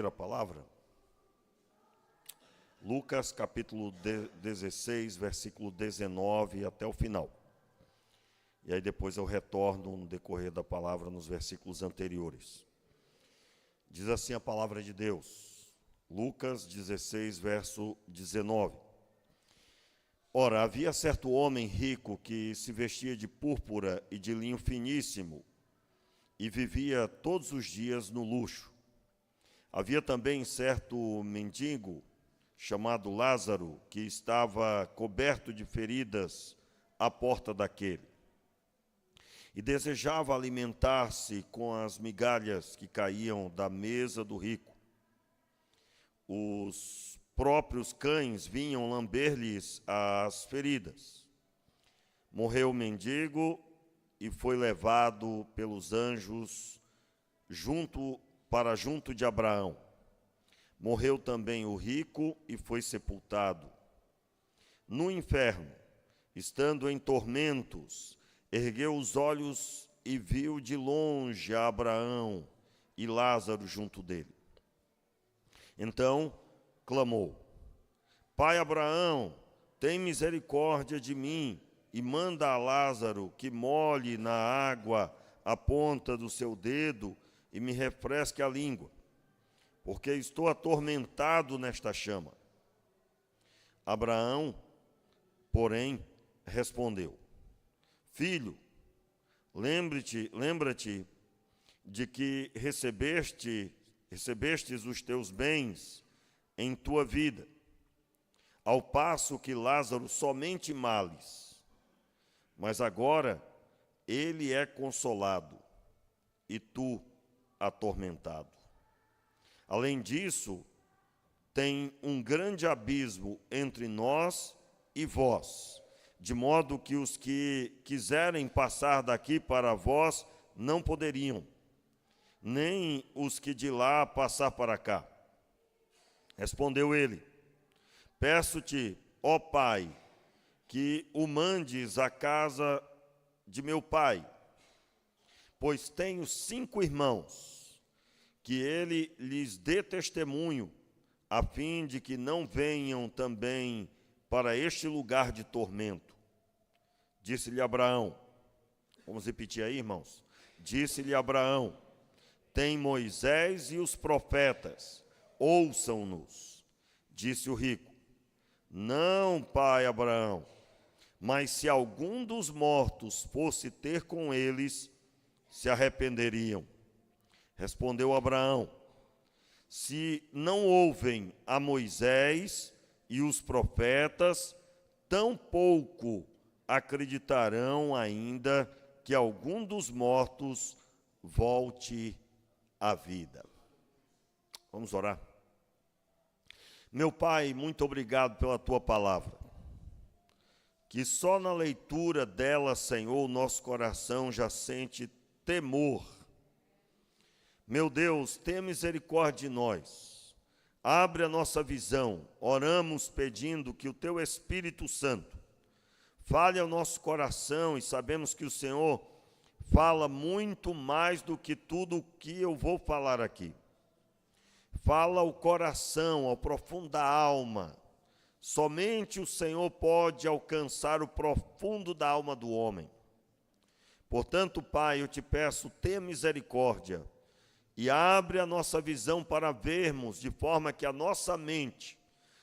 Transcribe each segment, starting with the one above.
A palavra, Lucas capítulo 16, versículo 19 até o final. E aí depois eu retorno no decorrer da palavra nos versículos anteriores. Diz assim a palavra de Deus, Lucas 16, verso 19. Ora, havia certo homem rico que se vestia de púrpura e de linho finíssimo e vivia todos os dias no luxo. Havia também certo mendigo, chamado Lázaro, que estava coberto de feridas à porta daquele, e desejava alimentar-se com as migalhas que caíam da mesa do rico. Os próprios cães vinham lamber-lhes as feridas. Morreu o mendigo e foi levado pelos anjos junto de Abraão. Morreu também o rico e foi sepultado. No inferno, estando em tormentos, ergueu os olhos e viu de longe a Abraão e Lázaro junto dele. Então clamou: Pai Abraão, tem misericórdia de mim e manda a Lázaro que molhe na água a ponta do seu dedo e me refresque a língua, porque estou atormentado nesta chama. Abraão, porém, respondeu: Filho, lembra-te de que recebestes os teus bens em tua vida, ao passo que Lázaro somente males. Mas agora ele é consolado, e tu atormentado. Além disso, tem um grande abismo entre nós e vós, de modo que os que quiserem passar daqui para vós não poderiam, nem os que de lá passar para cá. Respondeu ele: Peço-te, ó Pai, que o mandes à casa de meu pai, pois tenho 5 irmãos, que ele lhes dê testemunho, a fim de que não venham também para este lugar de tormento. Disse-lhe Abraão, vamos repetir aí, irmãos. Disse-lhe Abraão: tem Moisés e os profetas, ouçam-nos. Disse o rico: não, pai Abraão, mas se algum dos mortos fosse ter com eles, se arrependeriam. Respondeu Abraão: se não ouvem a Moisés e os profetas, tampouco acreditarão ainda que algum dos mortos volte à vida. Vamos orar. Meu Pai, muito obrigado pela tua palavra, que só na leitura dela, Senhor, o nosso coração já sente temor. Meu Deus, tenha misericórdia de nós. Abre a nossa visão. Oramos pedindo que o teu Espírito Santo fale ao nosso coração, e sabemos que o Senhor fala muito mais do que tudo o que eu vou falar aqui. Fala ao coração, ao profundo da alma. Somente o Senhor pode alcançar o profundo da alma do homem. Portanto, Pai, eu te peço, tenha misericórdia e abre a nossa visão para vermos, de forma que a nossa mente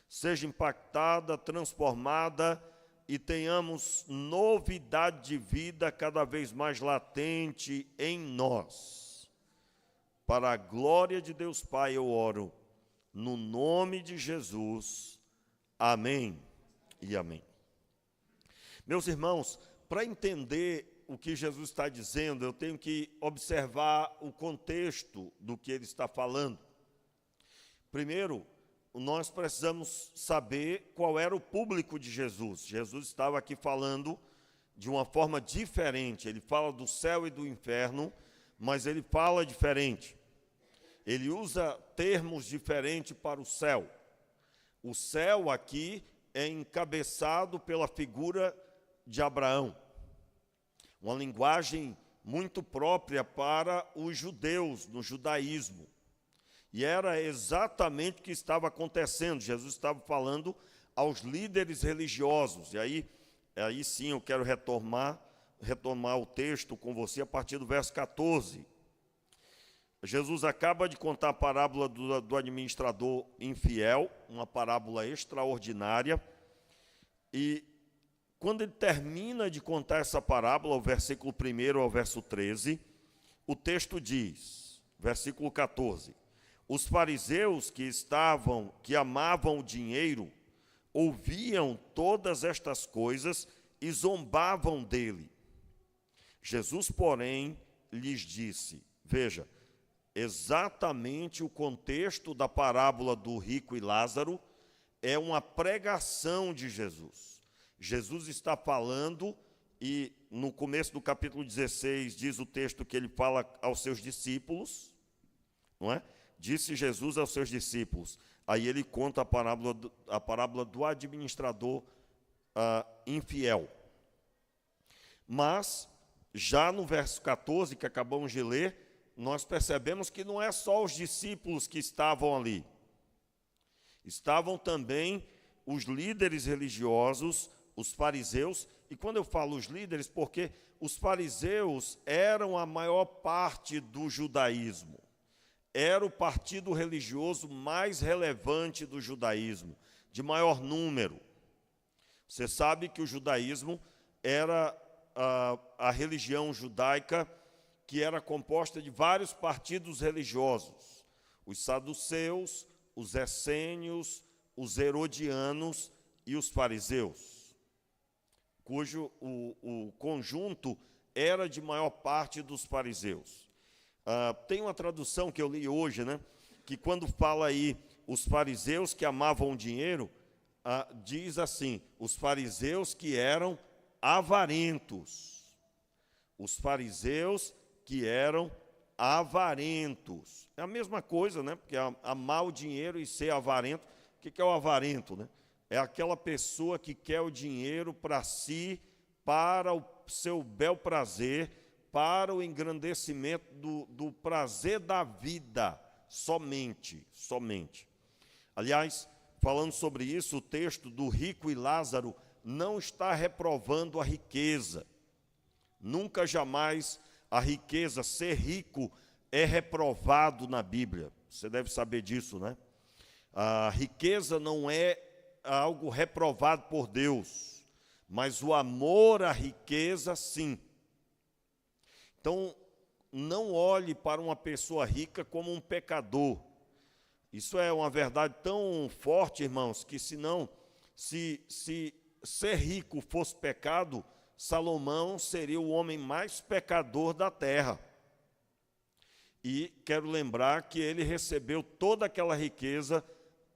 seja impactada, transformada e tenhamos novidade de vida cada vez mais latente em nós. Para a glória de Deus Pai eu oro, no nome de Jesus. Amém e amém. Meus irmãos, para entender o que Jesus está dizendo, eu tenho que observar o contexto do que ele está falando. Primeiro, nós precisamos saber qual era o público de Jesus. Jesus estava aqui falando de uma forma diferente. Ele fala do céu e do inferno, mas ele fala diferente. Ele usa termos diferentes para o céu. O céu aqui é encabeçado pela figura de Abraão. Uma linguagem muito própria para os judeus, no judaísmo. E era exatamente o que estava acontecendo. Jesus estava falando aos líderes religiosos. E aí sim eu quero retomar o texto com você a partir do verso 14. Jesus acaba de contar a parábola do administrador infiel, uma parábola extraordinária. E quando ele termina de contar essa parábola, o versículo 1 ao verso 13, o texto diz, versículo 14: os fariseus que amavam o dinheiro, ouviam todas estas coisas e zombavam dele. Jesus, porém, lhes disse, veja, exatamente o contexto da parábola do rico e Lázaro é uma pregação de Jesus. Jesus está falando, e no começo do capítulo 16 diz o texto que ele fala aos seus discípulos, não é? Disse Jesus aos seus discípulos. Aí ele conta a parábola do administrador infiel. Mas, já no verso 14, que acabamos de ler, nós percebemos que não é só os discípulos que estavam ali. Estavam também os líderes religiosos, os fariseus. E quando eu falo os líderes, porque os fariseus eram a maior parte do judaísmo. Era o partido religioso mais relevante do judaísmo, de maior número. Você sabe que o judaísmo era a religião judaica que era composta de vários partidos religiosos. Os saduceus, os essênios, os herodianos e os fariseus, cujo o conjunto era de maior parte dos fariseus. Tem uma tradução que eu li hoje, né, que quando fala aí os fariseus que amavam o dinheiro, diz assim, os fariseus que eram avarentos. Os fariseus que eram avarentos. É a mesma coisa, né, porque amar o dinheiro e ser avarento. O que é o avarento, né? É aquela pessoa que quer o dinheiro para si, para o seu bel prazer, para o engrandecimento do prazer da vida, somente. Aliás, falando sobre isso, o texto do rico e Lázaro não está reprovando a riqueza. Nunca, jamais, a riqueza, ser rico, é reprovado na Bíblia. Você deve saber disso, né? A riqueza não é algo reprovado por Deus, mas o amor à riqueza, sim. Então, não olhe para uma pessoa rica como um pecador. Isso é uma verdade tão forte, irmãos, que se ser rico fosse pecado, Salomão seria o homem mais pecador da terra. E quero lembrar que ele recebeu toda aquela riqueza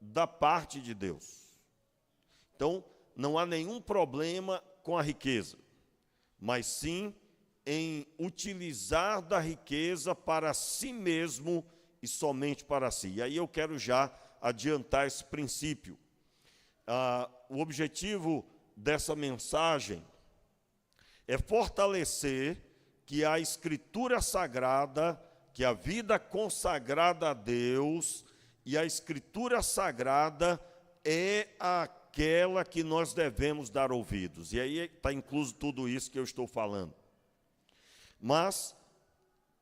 da parte de Deus. Então, não há nenhum problema com a riqueza, mas sim em utilizar da riqueza para si mesmo e somente para si. E aí eu quero já adiantar esse princípio. O objetivo dessa mensagem é fortalecer que a Escritura Sagrada, que a vida consagrada a Deus e a Escritura Sagrada é aquela que nós devemos dar ouvidos. E aí está incluso tudo isso que eu estou falando. Mas,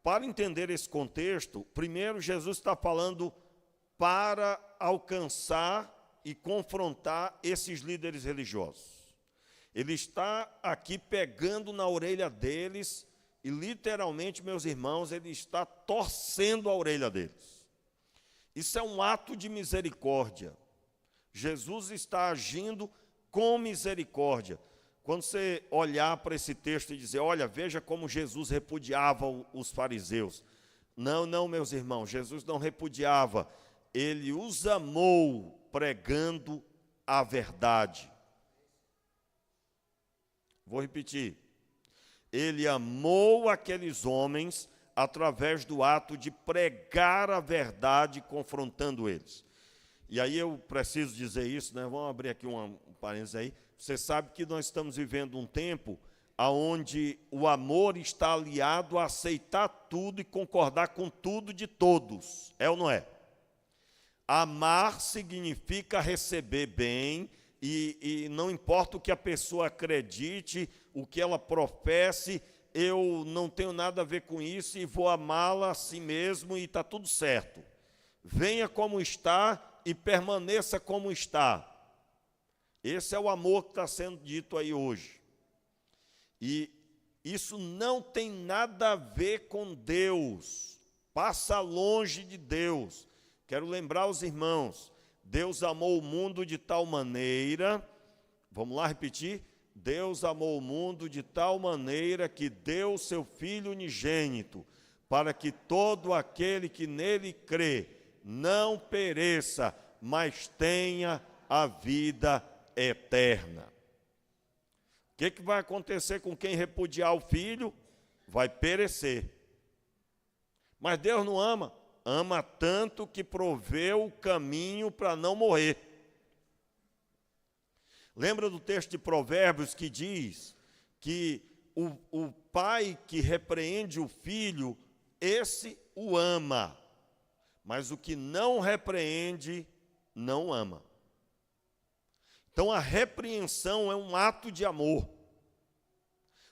para entender esse contexto, primeiro Jesus está falando para alcançar e confrontar esses líderes religiosos. Ele está aqui pegando na orelha deles e, literalmente, meus irmãos, ele está torcendo a orelha deles. Isso é um ato de misericórdia. Jesus está agindo com misericórdia. Quando você olhar para esse texto e dizer, olha, veja como Jesus repudiava os fariseus. Não, meus irmãos, Jesus não repudiava. Ele os amou pregando a verdade. Vou repetir. Ele amou aqueles homens através do ato de pregar a verdade, confrontando eles. E aí eu preciso dizer isso, né? Vamos abrir aqui um parênteses aí. Você sabe que nós estamos vivendo um tempo onde o amor está aliado a aceitar tudo e concordar com tudo de todos. É ou não é? Amar significa receber bem, e não importa o que a pessoa acredite, o que ela professe, eu não tenho nada a ver com isso e vou amá-la assim mesmo e está tudo certo. Venha como está e permaneça como está. Esse é o amor que está sendo dito aí hoje. E isso não tem nada a ver com Deus. Passa longe de Deus. Quero lembrar os irmãos, Deus amou o mundo de tal maneira, vamos lá repetir? Deus amou o mundo de tal maneira que deu o seu Filho unigênito, para que todo aquele que nele crê não pereça, mas tenha a vida eterna. O que vai acontecer com quem repudiar o Filho? Vai perecer. Mas Deus não ama. Ama tanto que proveu o caminho para não morrer. Lembra do texto de Provérbios que diz que o pai que repreende o filho, esse o ama, mas o que não repreende, não ama. Então a repreensão é um ato de amor.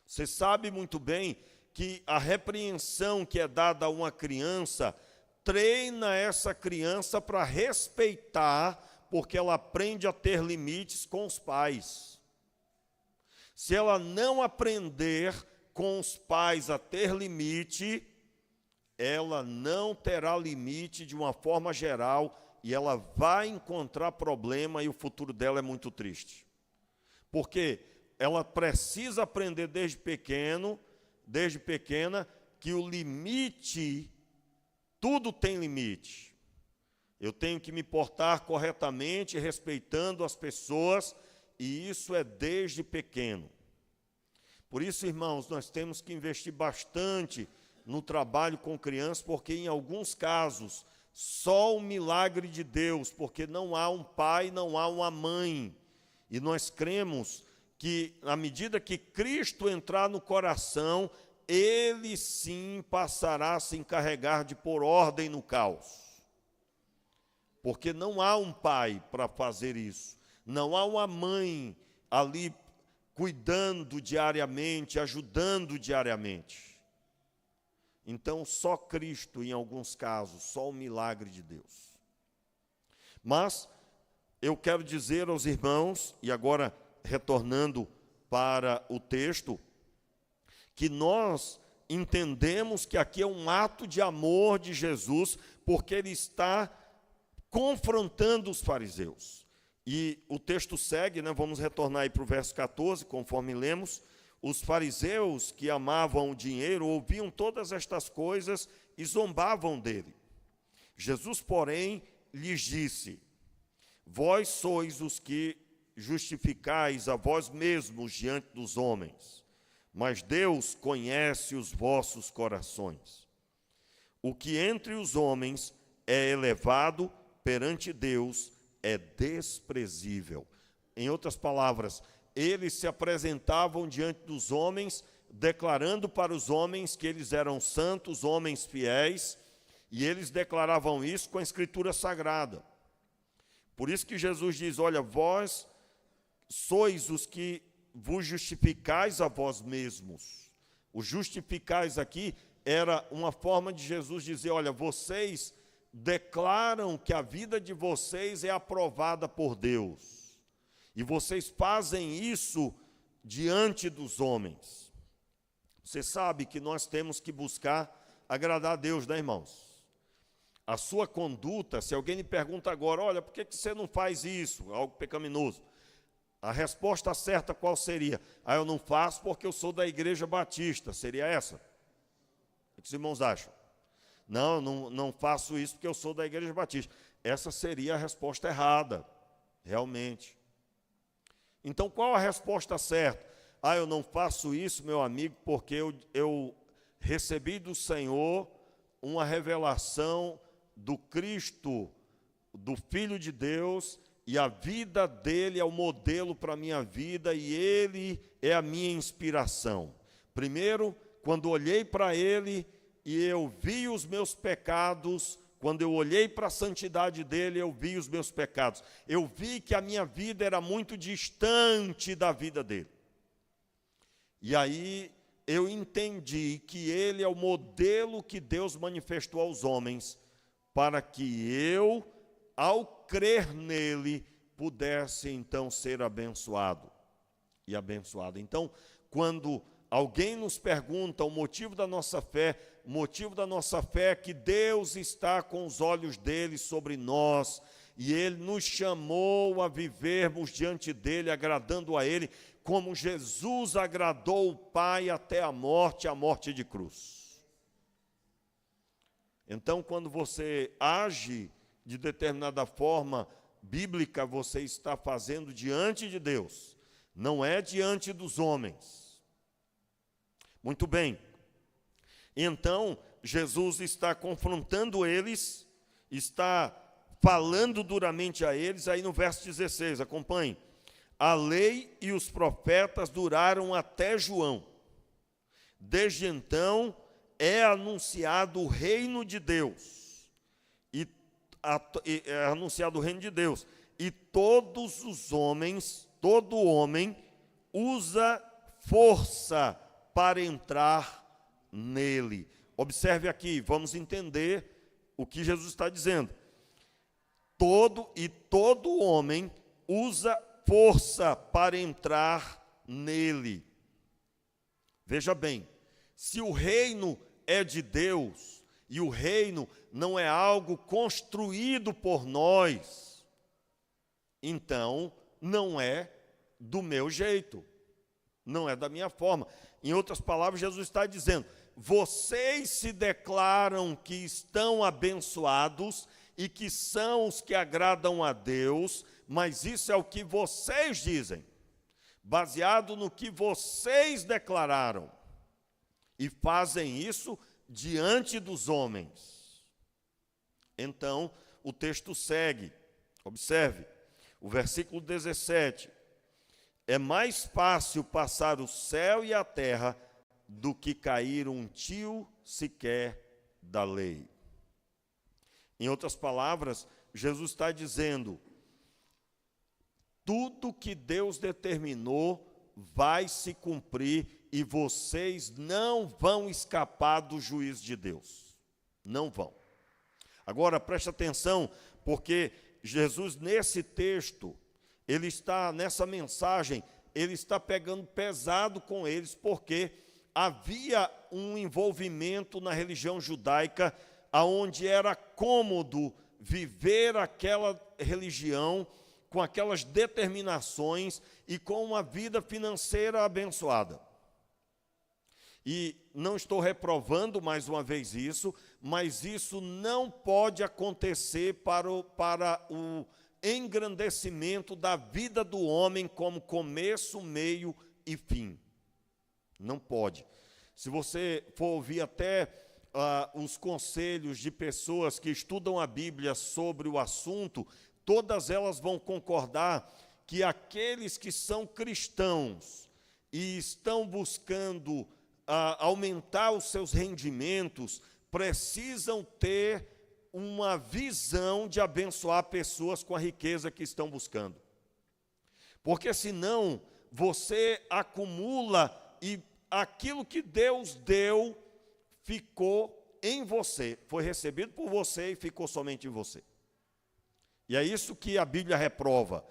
Você sabe muito bem que a repreensão que é dada a uma criança treina essa criança para respeitar, porque ela aprende a ter limites com os pais. Se ela não aprender com os pais a ter limite, ela não terá limite de uma forma geral e ela vai encontrar problema e o futuro dela é muito triste. Porque ela precisa aprender desde pequena, que o limite, tudo tem limite. Eu tenho que me portar corretamente, respeitando as pessoas, e isso é desde pequeno. Por isso, irmãos, nós temos que investir bastante no trabalho com crianças, porque em alguns casos, só o milagre de Deus, porque não há um pai, não há uma mãe. E nós cremos que, à medida que Cristo entrar no coração, Ele sim passará a se encarregar de pôr ordem no caos. Porque não há um pai para fazer isso. Não há uma mãe ali cuidando diariamente, ajudando diariamente. Então, só Cristo, em alguns casos, só o milagre de Deus. Mas, eu quero dizer aos irmãos, e agora retornando para o texto, que nós entendemos que aqui é um ato de amor de Jesus, porque ele está confrontando os fariseus. E o texto segue, vamos retornar aí para o verso 14, conforme lemos. Os fariseus que amavam o dinheiro ouviam todas estas coisas e zombavam dele. Jesus, porém, lhes disse: vós sois os que justificais a vós mesmos diante dos homens, mas Deus conhece os vossos corações. O que entre os homens é elevado, perante Deus é desprezível. Em outras palavras, eles se apresentavam diante dos homens, declarando para os homens que eles eram santos, homens fiéis, e eles declaravam isso com a Escritura Sagrada. Por isso que Jesus diz: olha, vós sois os que vos justificais a vós mesmos. O justificais aqui era uma forma de Jesus dizer: olha, vocês declaram que a vida de vocês é aprovada por Deus. E vocês fazem isso diante dos homens. Você sabe que nós temos que buscar agradar a Deus, né, irmãos? A sua conduta, se alguém lhe pergunta agora: olha, por que você não faz isso? Algo pecaminoso. A resposta certa qual seria? Eu não faço porque eu sou da Igreja Batista. Seria essa? O que os irmãos acham? Não faço isso porque eu sou da Igreja Batista. Essa seria a resposta errada, realmente. Então, qual a resposta certa? Eu não faço isso, meu amigo, porque eu recebi do Senhor uma revelação do Cristo, do Filho de Deus, e a vida dele é o modelo para a minha vida, e ele é a minha inspiração. Primeiro, quando olhei para ele, e eu vi os meus pecados, Quando eu olhei para a santidade dele, eu vi os meus pecados. Eu vi que a minha vida era muito distante da vida dele. E aí eu entendi que ele é o modelo que Deus manifestou aos homens, para que eu, ao crer nele, pudesse então ser abençoado e abençoado. Então, quando alguém nos pergunta o motivo da nossa fé, o motivo da nossa fé é que Deus está com os olhos dele sobre nós, e ele nos chamou a vivermos diante dele, agradando a ele, como Jesus agradou o Pai até a morte de cruz. Então, quando você age de determinada forma bíblica, você está fazendo diante de Deus, não é diante dos homens. Muito bem. Então, Jesus está confrontando eles, está falando duramente a eles, aí no verso 16, acompanhe. A lei e os profetas duraram até João. Desde então é anunciado o reino de Deus. É anunciado o reino de Deus. E todos os homens, todo homem, usa força para entrar nele. Observe aqui, vamos entender o que Jesus está dizendo. Todo homem usa força para entrar nele. Veja bem, se o reino é de Deus, e o reino não é algo construído por nós, então não é do meu jeito, não é da minha forma. Em outras palavras, Jesus está dizendo, vocês se declaram que estão abençoados e que são os que agradam a Deus, mas isso é o que vocês dizem, baseado no que vocês declararam, e fazem isso diante dos homens. Então, o texto segue, observe, o versículo 17, é mais fácil passar o céu e a terra do que cair um tio sequer da lei. Em outras palavras, Jesus está dizendo, tudo que Deus determinou vai se cumprir e vocês não vão escapar do juízo de Deus. Não vão. Agora, preste atenção, porque Jesus, nesse texto, ele está, nessa mensagem, ele está pegando pesado com eles, porque havia um envolvimento na religião judaica, onde era cômodo viver aquela religião com aquelas determinações e com uma vida financeira abençoada. E não estou reprovando mais uma vez isso, mas isso não pode acontecer para o engrandecimento da vida do homem como começo, meio e fim. Não pode. Se você for ouvir até os conselhos de pessoas que estudam a Bíblia sobre o assunto, todas elas vão concordar que aqueles que são cristãos e estão buscando aumentar os seus rendimentos, precisam ter uma visão de abençoar pessoas com a riqueza que estão buscando. Porque senão você acumula e aquilo que Deus deu ficou em você, foi recebido por você e ficou somente em você. E é isso que a Bíblia reprova.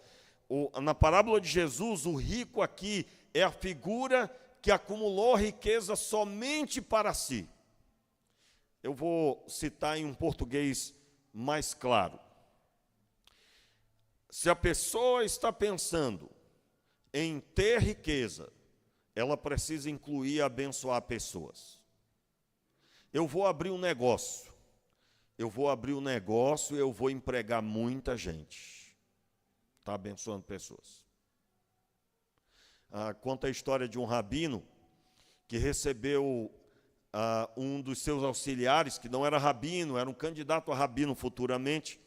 Na parábola de Jesus, o rico aqui é a figura que acumulou riqueza somente para si. Eu vou citar em um português mais claro. Se a pessoa está pensando em ter riqueza, ela precisa incluir e abençoar pessoas. Eu vou abrir um negócio. Eu vou empregar muita gente. Está abençoando pessoas. Conta a história de um rabino que recebeu um dos seus auxiliares, que não era rabino, era um candidato a rabino futuramente,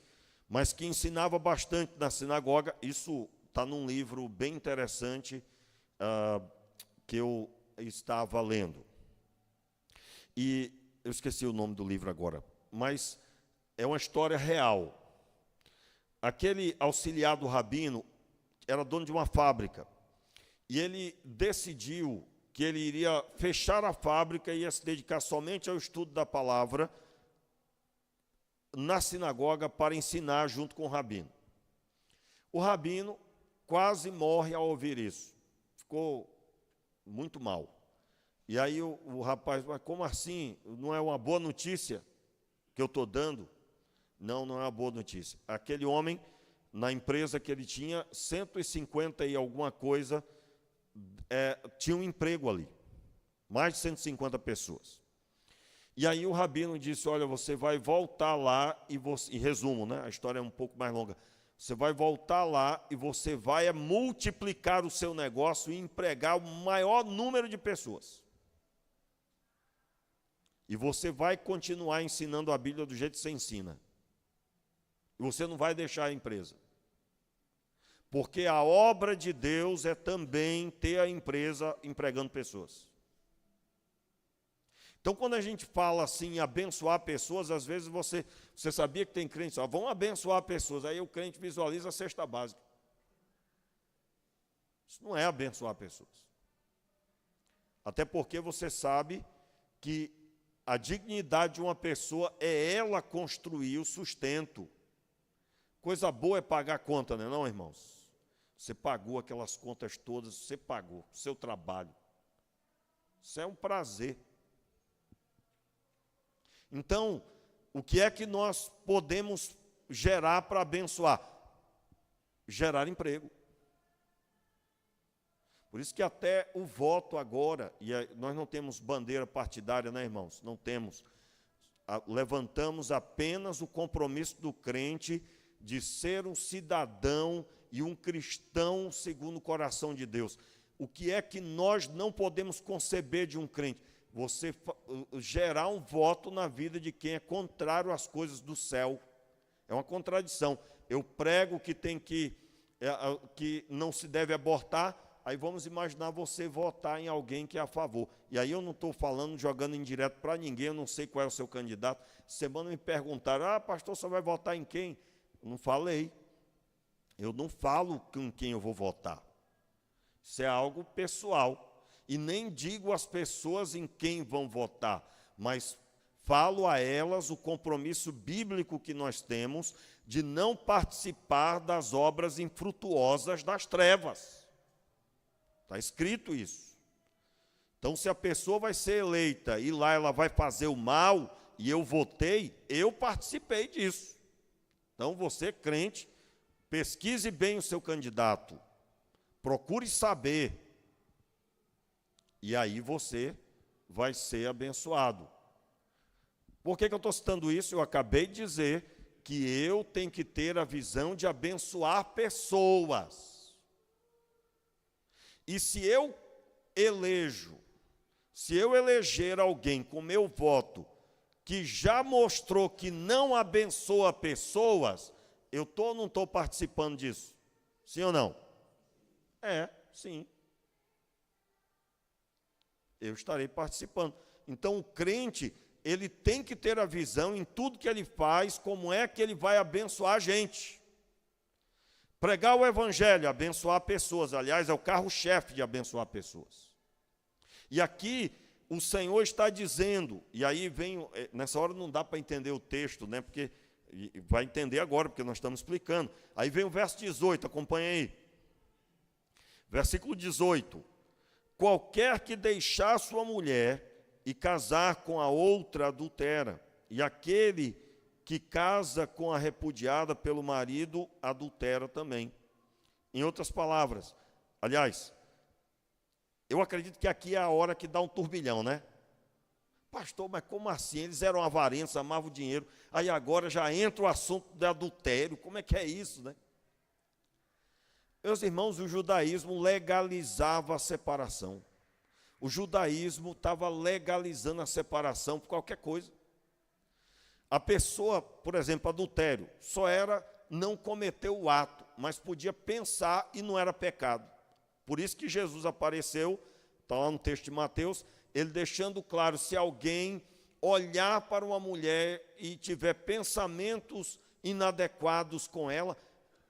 mas que ensinava bastante na sinagoga. Isso está num livro bem interessante que eu estava lendo. E eu esqueci o nome do livro agora, mas é uma história real. Aquele auxiliar do rabino era dono de uma fábrica. E ele decidiu que ele iria fechar a fábrica e ia se dedicar somente ao estudo da palavra na sinagoga para ensinar junto com o rabino. O rabino quase morre ao ouvir isso. Ficou muito mal. E aí o rapaz, mas como assim? Não é uma boa notícia que eu estou dando? Não, não é uma boa notícia. Aquele homem, na empresa que ele tinha, 150 e alguma coisa, tinha um emprego ali. Mais de 150 pessoas. E aí o rabino disse, olha, você vai voltar lá e resumo, né? A história é um pouco mais longa. Você vai voltar lá e você vai multiplicar o seu negócio e empregar o maior número de pessoas. E você vai continuar ensinando a Bíblia do jeito que você ensina. E você não vai deixar a empresa. Porque a obra de Deus é também ter a empresa empregando pessoas. Então, quando a gente fala assim, em abençoar pessoas, às vezes você sabia que tem crentes, vão abençoar pessoas, aí o crente visualiza a cesta básica. Isso não é abençoar pessoas. Até porque você sabe que a dignidade de uma pessoa é ela construir o sustento. Coisa boa é pagar a conta, não é não, irmãos? Você pagou aquelas contas todas, você pagou, seu trabalho. Isso é um prazer. Então, o que é que nós podemos gerar para abençoar? Gerar emprego. Por isso que até o voto agora, e nós não temos bandeira partidária, né, irmãos? Não temos. Levantamos apenas o compromisso do crente de ser um cidadão e um cristão segundo o coração de Deus. O que é que nós não podemos conceber de um crente? Você gerar um voto na vida de quem é contrário às coisas do céu. É uma contradição. Eu prego que não se deve abortar, aí vamos imaginar você votar em alguém que é a favor. E aí eu não estou falando, jogando indireto para ninguém, eu não sei qual é o seu candidato. Semana me perguntaram, pastor, você vai votar em quem? Eu não falei. Eu não falo com quem eu vou votar. Isso é algo pessoal. E nem digo às pessoas em quem vão votar, mas falo a elas o compromisso bíblico que nós temos de não participar das obras infrutuosas das trevas. Está escrito isso. Então, se a pessoa vai ser eleita e lá ela vai fazer o mal, e eu votei, eu participei disso. Então, você, crente, pesquise bem o seu candidato. Procure saber. E aí você vai ser abençoado. Por que eu estou citando isso? Eu acabei de dizer que eu tenho que ter a visão de abençoar pessoas. E se eu eleger alguém com meu voto que já mostrou que não abençoa pessoas, eu estou ou não estou participando disso? Sim ou não? Sim. Eu estarei participando. Então, o crente, ele tem que ter a visão em tudo que ele faz, como é que ele vai abençoar a gente. Pregar o evangelho, abençoar pessoas, aliás, é o carro-chefe de abençoar pessoas. E aqui, o Senhor está dizendo, e aí vem, nessa hora não dá para entender o texto, né, porque vai entender agora, porque nós estamos explicando. Aí vem o verso 18, acompanha aí. Versículo 18. Qualquer que deixar sua mulher e casar com a outra adultera, e aquele que casa com a repudiada pelo marido adultera também. Em outras palavras, aliás, eu acredito que aqui é a hora que dá um turbilhão, né? Pastor, mas como assim? Eles eram avarentos, amavam o dinheiro, aí agora já entra o assunto do adultério, como é que é isso, né? Meus irmãos, o judaísmo legalizava a separação. O judaísmo estava legalizando a separação por qualquer coisa. A pessoa, por exemplo, adultério, só era não cometer o ato, mas podia pensar e não era pecado. Por isso que Jesus apareceu, está lá no texto de Mateus, ele deixando claro, se alguém olhar para uma mulher e tiver pensamentos inadequados com ela,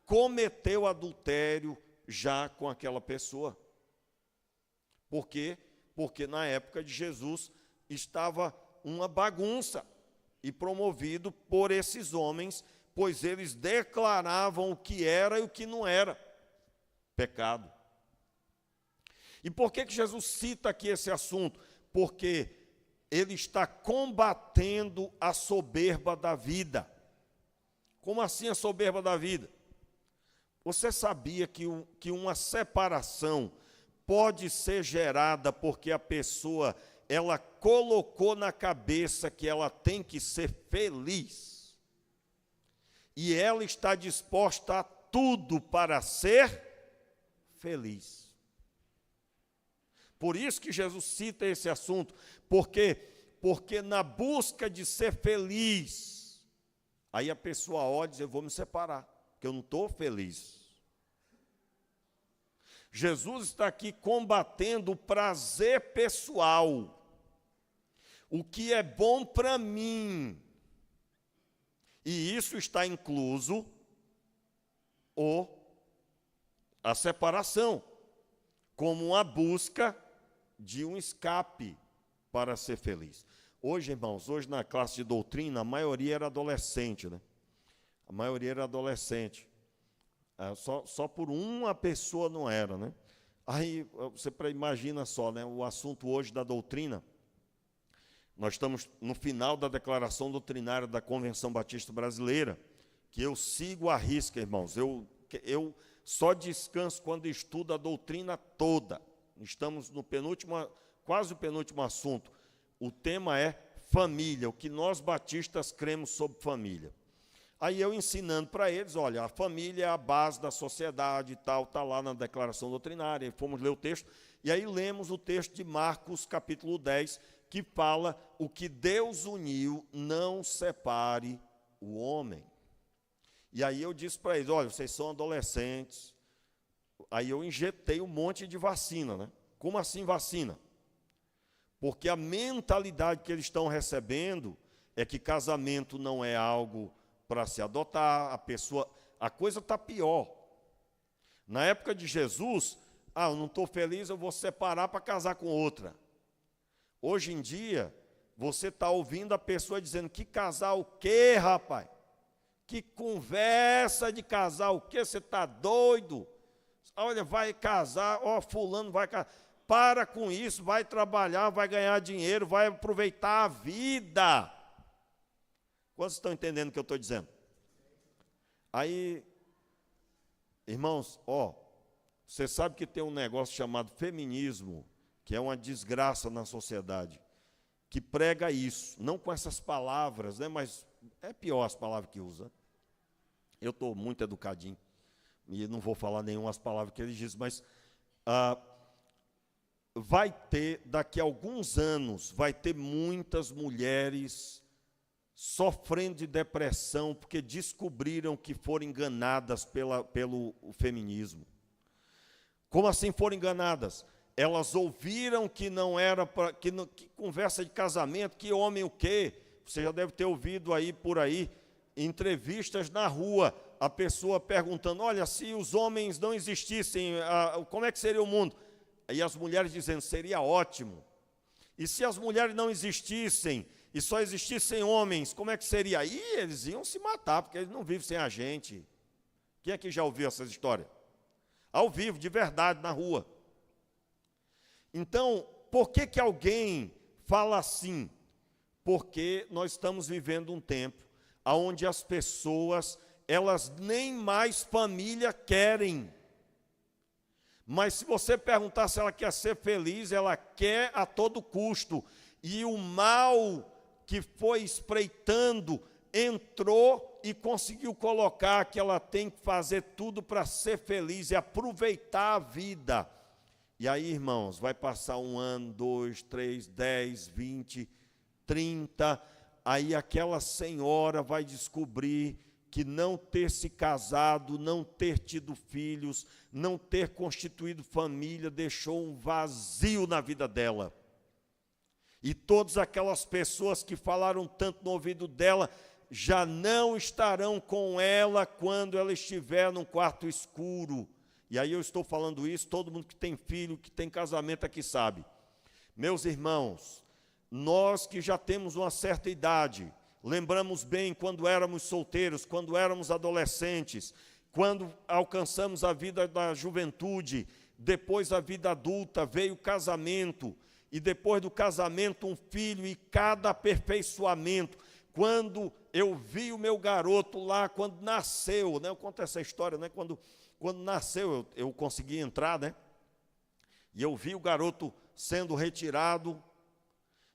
cometeu adultério já com aquela pessoa. Por quê? Porque na época de Jesus estava uma bagunça, e promovido por esses homens, pois eles declaravam o que era e o que não era pecado. E por que Jesus cita aqui esse assunto? Porque ele está combatendo a soberba da vida. Como assim a soberba da vida? Você sabia que uma separação pode ser gerada porque a pessoa, ela colocou na cabeça que ela tem que ser feliz. E ela está disposta a tudo para ser feliz. Por isso que Jesus cita esse assunto, porque na busca de ser feliz, aí a pessoa olha e diz, eu vou me separar, porque eu não estou feliz. Jesus está aqui combatendo o prazer pessoal, o que é bom para mim, e isso está incluso a separação, como uma busca de um escape para ser feliz. Hoje, irmãos, hoje na classe de doutrina, a maioria era adolescente, né? A maioria era adolescente. Só por uma pessoa não era, né? Aí, você imagina só, né? O assunto hoje da doutrina, nós estamos no final da declaração doutrinária da Convenção Batista Brasileira, que eu sigo à risca, irmãos. Eu só descanso quando estudo a doutrina toda. Estamos no quase o penúltimo assunto. O tema é família, o que nós batistas cremos sobre família. Aí eu ensinando para eles, olha, a família é a base da sociedade e tal, está lá na declaração doutrinária, e fomos ler o texto, e aí lemos o texto de Marcos, capítulo 10, que fala, o que Deus uniu, não separe o homem. E aí eu disse para eles, olha, vocês são adolescentes. Aí eu injetei um monte de vacina, né? Como assim vacina? Porque a mentalidade que eles estão recebendo é que casamento não é algo para se adotar, a coisa está pior. Na época de Jesus, eu não estou feliz, eu vou separar para casar com outra. Hoje em dia, você está ouvindo a pessoa dizendo, que casar o quê, rapaz? Que conversa de casar o quê? Você está doido? Olha, vai casar, fulano vai casar. Para com isso, vai trabalhar, vai ganhar dinheiro, vai aproveitar a vida. Quantos estão entendendo o que eu estou dizendo? Aí, irmãos, você sabe que tem um negócio chamado feminismo, que é uma desgraça na sociedade, que prega isso, não com essas palavras, né, mas é pior as palavras que usa. Eu estou muito educadinho, e não vou falar nenhumas palavras que ele diz, mas vai ter, daqui a alguns anos, vai ter muitas mulheres sofrendo de depressão, porque descobriram que foram enganadas pelo feminismo. Como assim foram enganadas? Elas ouviram que não era para que conversa de casamento, que homem o quê? Você já deve ter ouvido aí por aí entrevistas na rua, a pessoa perguntando, olha, se os homens não existissem, como é que seria o mundo? E as mulheres dizendo, seria ótimo. E se as mulheres não existissem e só existissem homens, como é que seria? Aí eles iam se matar, porque eles não vivem sem a gente. Quem é que já ouviu essas histórias? Ao vivo, de verdade, na rua. Então, por que alguém fala assim? Porque nós estamos vivendo um tempo onde as pessoas, elas nem mais família querem. Mas se você perguntar se ela quer ser feliz, ela quer a todo custo. E o mal que foi espreitando entrou e conseguiu colocar que ela tem que fazer tudo para ser feliz e aproveitar a vida. E aí, irmãos, vai passar 1 ano, 2, 3, 10, 20, 30, aí aquela senhora vai descobrir que não ter se casado, não ter tido filhos, não ter constituído família, deixou um vazio na vida dela. E todas aquelas pessoas que falaram tanto no ouvido dela já não estarão com ela quando ela estiver num quarto escuro. E aí eu estou falando isso, todo mundo que tem filho, que tem casamento aqui sabe. Meus irmãos, nós que já temos uma certa idade, lembramos bem quando éramos solteiros, quando éramos adolescentes, quando alcançamos a vida da juventude, depois a vida adulta, veio o casamento, e depois do casamento um filho, e cada aperfeiçoamento. Quando eu vi o meu garoto lá, quando nasceu, né, eu conto essa história, né, quando nasceu eu consegui entrar, né, e eu vi o garoto sendo retirado,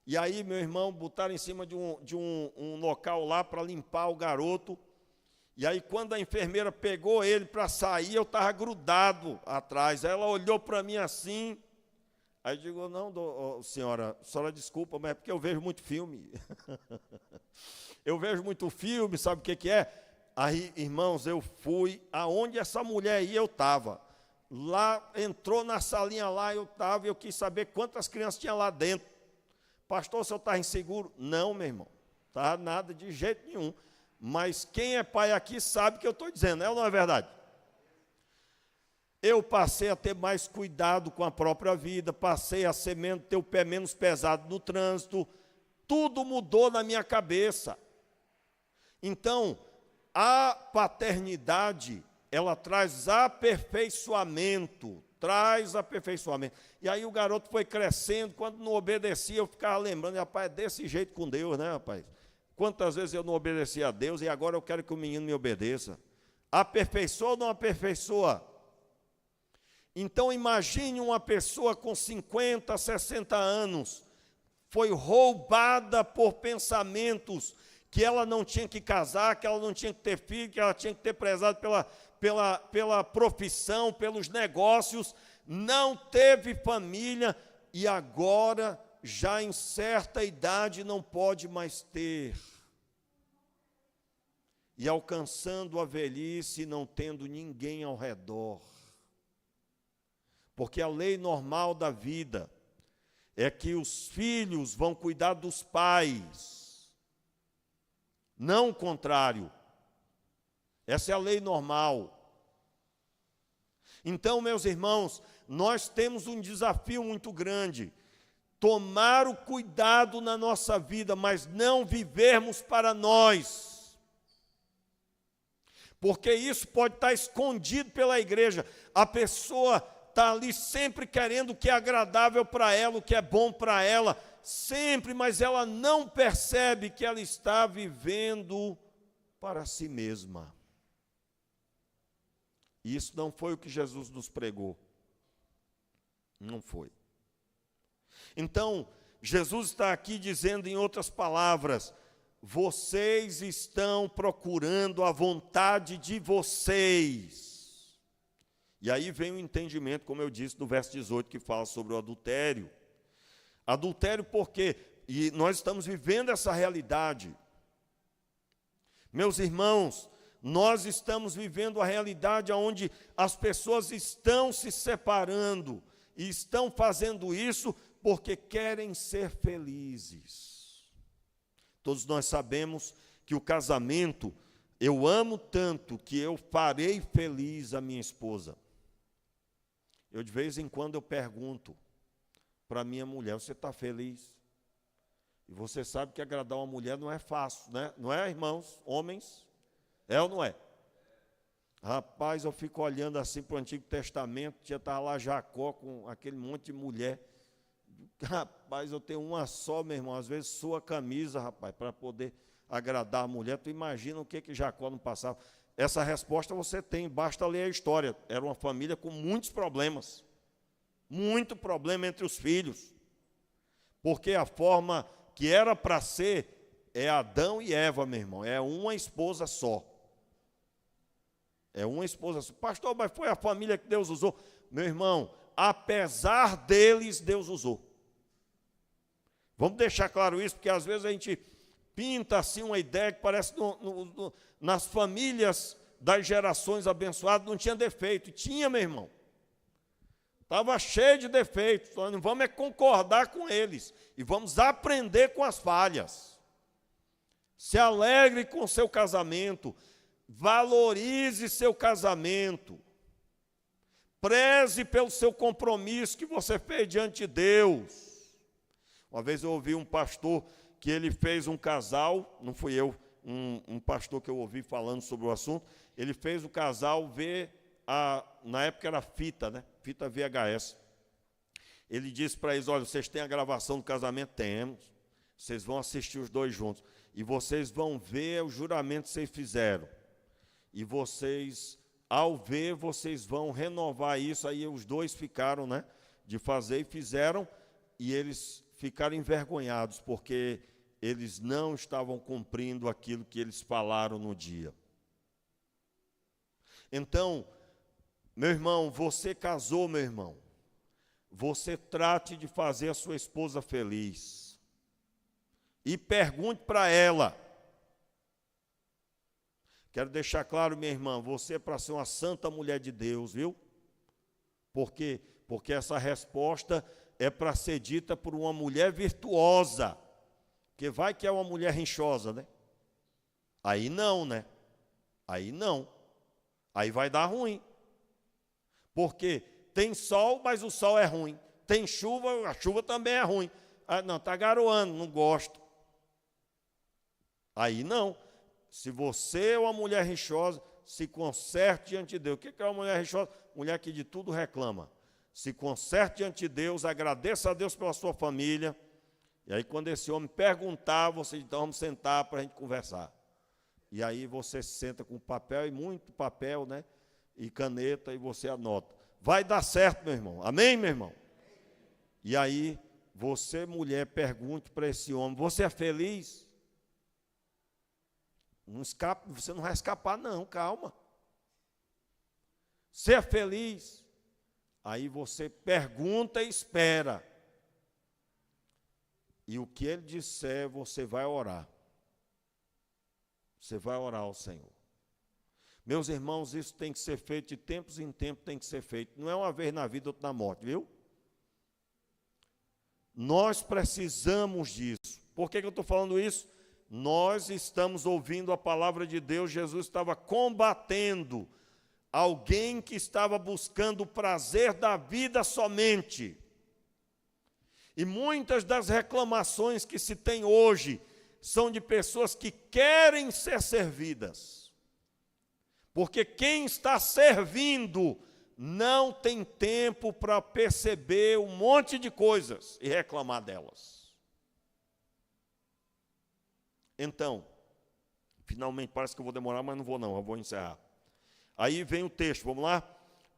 e aí, meu irmão, botaram em cima de um local lá para limpar o garoto. E aí, quando a enfermeira pegou ele para sair, eu estava grudado atrás. Aí ela olhou para mim assim. Aí eu digo, não, senhora, a senhora desculpa, mas é porque eu vejo muito filme. Eu vejo muito filme, sabe o que é? Aí, irmãos, eu fui, aonde essa mulher ia, eu estava. Lá, entrou na salinha lá, eu estava, e eu quis saber quantas crianças tinha lá dentro. Pastor, o senhor está inseguro? Não, meu irmão, tá nada de jeito nenhum. Mas quem é pai aqui sabe o que eu estou dizendo, é ou não é verdade? Eu passei a ter mais cuidado com a própria vida, passei a ter o pé menos pesado no trânsito, tudo mudou na minha cabeça. Então, a paternidade, ela traz aperfeiçoamento, E aí o garoto foi crescendo, quando não obedecia, eu ficava lembrando, rapaz, é desse jeito com Deus, né, rapaz? Quantas vezes eu não obedeci a Deus e agora eu quero que o menino me obedeça. Aperfeiçoa ou não aperfeiçoa? Então imagine uma pessoa com 50, 60 anos, foi roubada por pensamentos que ela não tinha que casar, que ela não tinha que ter filho, que ela tinha que ter prezado pela profissão, pelos negócios, não teve família e agora, já em certa idade, não pode mais ter. E alcançando a velhice, não tendo ninguém ao redor. Porque a lei normal da vida é que os filhos vão cuidar dos pais, não o contrário. Essa é a lei normal. Então, meus irmãos, nós temos um desafio muito grande. Tomar o cuidado na nossa vida, mas não vivermos para nós. Porque isso pode estar escondido pela igreja. A pessoa está ali sempre querendo o que é agradável para ela, o que é bom para ela, sempre, mas ela não percebe que ela está vivendo para si mesma. E isso não foi o que Jesus nos pregou. Não foi. Então, Jesus está aqui dizendo, em outras palavras, vocês estão procurando a vontade de vocês. E aí vem o entendimento, como eu disse, do verso 18, que fala sobre o adultério. Adultério por quê? E nós estamos vivendo essa realidade. Meus irmãos, nós estamos vivendo a realidade onde as pessoas estão se separando e estão fazendo isso porque querem ser felizes. Todos nós sabemos que o casamento, eu amo tanto que eu farei feliz a minha esposa. Eu de vez em quando eu pergunto para a minha mulher, você está feliz? E você sabe que agradar uma mulher não é fácil, né? Não é, irmãos, homens? É ou não é? Rapaz, eu fico olhando assim para o Antigo Testamento, já estava lá Jacó com aquele monte de mulher. Rapaz, eu tenho uma só, meu irmão, às vezes sua camisa, rapaz, para poder agradar a mulher. Tu imagina o que Jacó não passava. Essa resposta você tem, basta ler a história. Era uma família com muitos problemas. Muito problema entre os filhos. Porque a forma que era para ser é Adão e Eva, meu irmão. É uma esposa só. É uma esposa só. Pastor, mas foi a família que Deus usou. Meu irmão, apesar deles, Deus usou. Vamos deixar claro isso, porque às vezes a gente pinta assim uma ideia que parece nas famílias das gerações abençoadas não tinha defeito. Tinha, meu irmão. Estava cheio de defeitos. Nós não vamos concordar com eles. E vamos aprender com as falhas. Se alegre com o seu casamento. Valorize seu casamento. Preze pelo seu compromisso que você fez diante de Deus. Uma vez eu ouvi um pastor que ele fez um casal, não fui eu, um pastor que eu ouvi falando sobre o assunto, ele fez o casal ver, na época era fita, né? Fita VHS. Ele disse para eles, olha, vocês têm a gravação do casamento? Temos. Vocês vão assistir os dois juntos. E vocês vão ver o juramento que vocês fizeram. E vocês, ao ver, vocês vão renovar isso. Aí os dois ficaram, né, de fazer e fizeram, e eles ficaram envergonhados, porque eles não estavam cumprindo aquilo que eles falaram no dia. Então, meu irmão, você casou, meu irmão, você trate de fazer a sua esposa feliz. E pergunte para ela. Quero deixar claro, minha irmã, você é para ser uma santa mulher de Deus, viu? Por quê? Porque essa resposta é para ser dita por uma mulher virtuosa. Porque vai que é uma mulher rinchosa, né? Aí não, né? Aí não. Aí vai dar ruim. Porque tem sol, mas o sol é ruim. Tem chuva, a chuva também é ruim. Ah, não, está garoando, não gosto. Aí não. Se você é uma mulher rixosa, se conserte diante de Deus. O que é uma mulher rixosa? Mulher que de tudo reclama. Se conserte diante de Deus, agradeça a Deus pela sua família. E aí, quando esse homem perguntar, você então vamos sentar para a gente conversar. E aí você senta com papel, e muito papel, né? E caneta, e você anota. Vai dar certo, meu irmão. Amém, meu irmão? E aí, você, mulher, pergunte para esse homem, você é feliz? Não escapa, você não vai escapar, não, calma. Você é feliz? Aí você pergunta e espera. E o que ele disser, você vai orar. Você vai orar ao Senhor. Meus irmãos, isso tem que ser feito de tempos em tempos, tem que ser feito. Não é uma vez na vida, outra na morte, viu? Nós precisamos disso. Por que eu estou falando isso? Nós estamos ouvindo a palavra de Deus. Jesus estava combatendo alguém que estava buscando o prazer da vida somente. E muitas das reclamações que se tem hoje são de pessoas que querem ser servidas. Porque quem está servindo não tem tempo para perceber um monte de coisas e reclamar delas. Então, finalmente, parece que eu vou demorar, mas não vou não, eu vou encerrar. Aí vem o texto, vamos lá?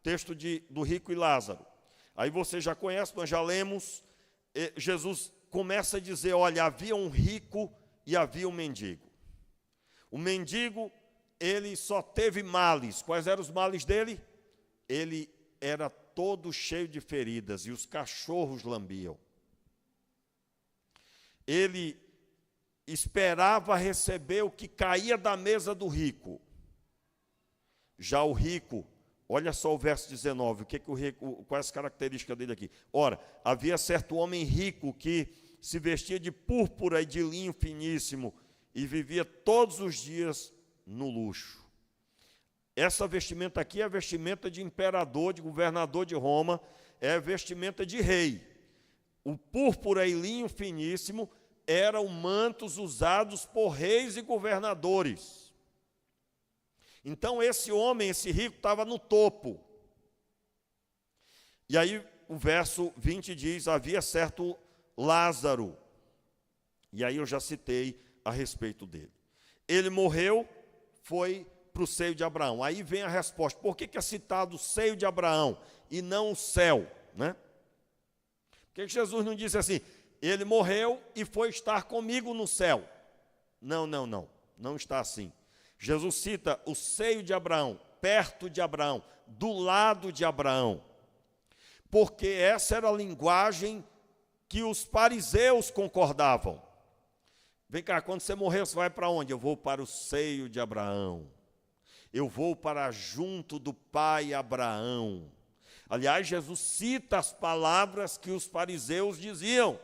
Texto do rico e Lázaro. Aí você já conhece, nós já lemos. Jesus começa a dizer, olha, havia um rico e havia um mendigo. O mendigo, ele só teve males. Quais eram os males dele? Ele era todo cheio de feridas e os cachorros lambiam. Ele esperava receber o que caía da mesa do rico. Já o rico, olha só o verso 19, o que o rico, qual é as características dele aqui? Ora, havia certo homem rico que se vestia de púrpura e de linho finíssimo e vivia todos os dias no luxo. Essa vestimenta aqui é a vestimenta de imperador, de governador de Roma, é a vestimenta de rei. O púrpura e linho finíssimo eram mantos usados por reis e governadores. Então esse homem, esse rico, estava no topo. E aí o verso 20 diz, havia certo Lázaro. E aí eu já citei a respeito dele. Ele morreu, foi para o seio de Abraão. Aí vem a resposta. Por que é citado o seio de Abraão e não o céu, né? Por que Jesus não disse assim, ele morreu e foi estar comigo no céu? Não, não, não. Não está assim. Jesus cita o seio de Abraão, perto de Abraão, do lado de Abraão. Porque essa era a linguagem que os fariseus concordavam. Vem cá, quando você morrer, você vai para onde? Eu vou para o seio de Abraão. Eu vou para junto do pai Abraão. Aliás, Jesus cita as palavras que os fariseus diziam.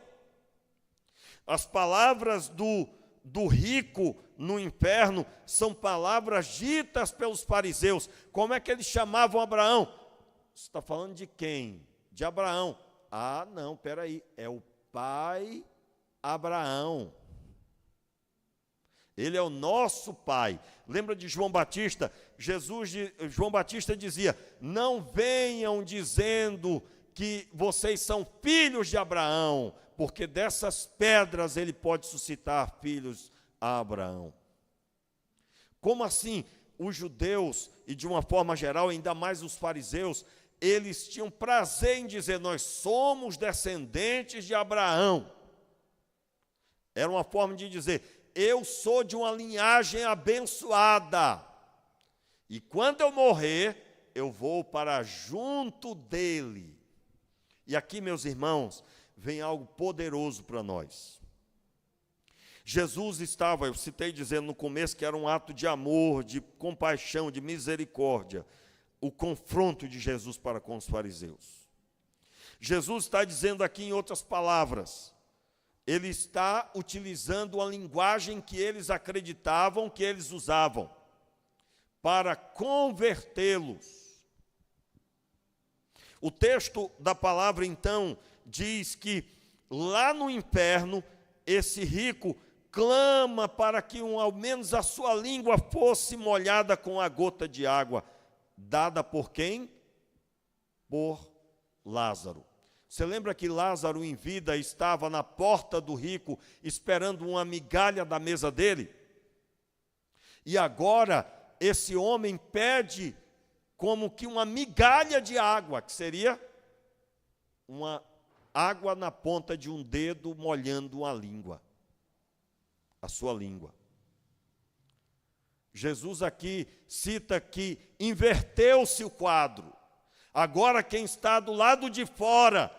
As palavras do rico no inferno são palavras ditas pelos fariseus. Como é que eles chamavam Abraão? Você está falando de quem? De Abraão. Ah, não, peraí, é o pai Abraão. Ele é o nosso pai. Lembra de João Batista? João Batista dizia: não venham dizendo que vocês são filhos de Abraão, porque dessas pedras ele pode suscitar filhos a Abraão. Como assim? Os judeus, e de uma forma geral, ainda mais os fariseus, eles tinham prazer em dizer: nós somos descendentes de Abraão. Era uma forma de dizer: eu sou de uma linhagem abençoada, e quando eu morrer, eu vou para junto dele. E aqui, meus irmãos, vem algo poderoso para nós. Jesus estava, eu citei dizendo no começo que era um ato de amor, de compaixão, de misericórdia, o confronto de Jesus para com os fariseus. Jesus está dizendo aqui, em outras palavras, ele está utilizando a linguagem que eles acreditavam, que eles usavam, para convertê-los. O texto da palavra, então, diz que lá no inferno, esse rico clama para que ao menos a sua língua fosse molhada com a gota de água, dada por quem? Por Lázaro. Você lembra que Lázaro, em vida, estava na porta do rico, esperando uma migalha da mesa dele? E agora, esse homem pede como que uma migalha de água, que seria uma água na ponta de um dedo molhando a língua, a sua língua. Jesus aqui cita que inverteu-se o quadro. Agora quem está do lado de fora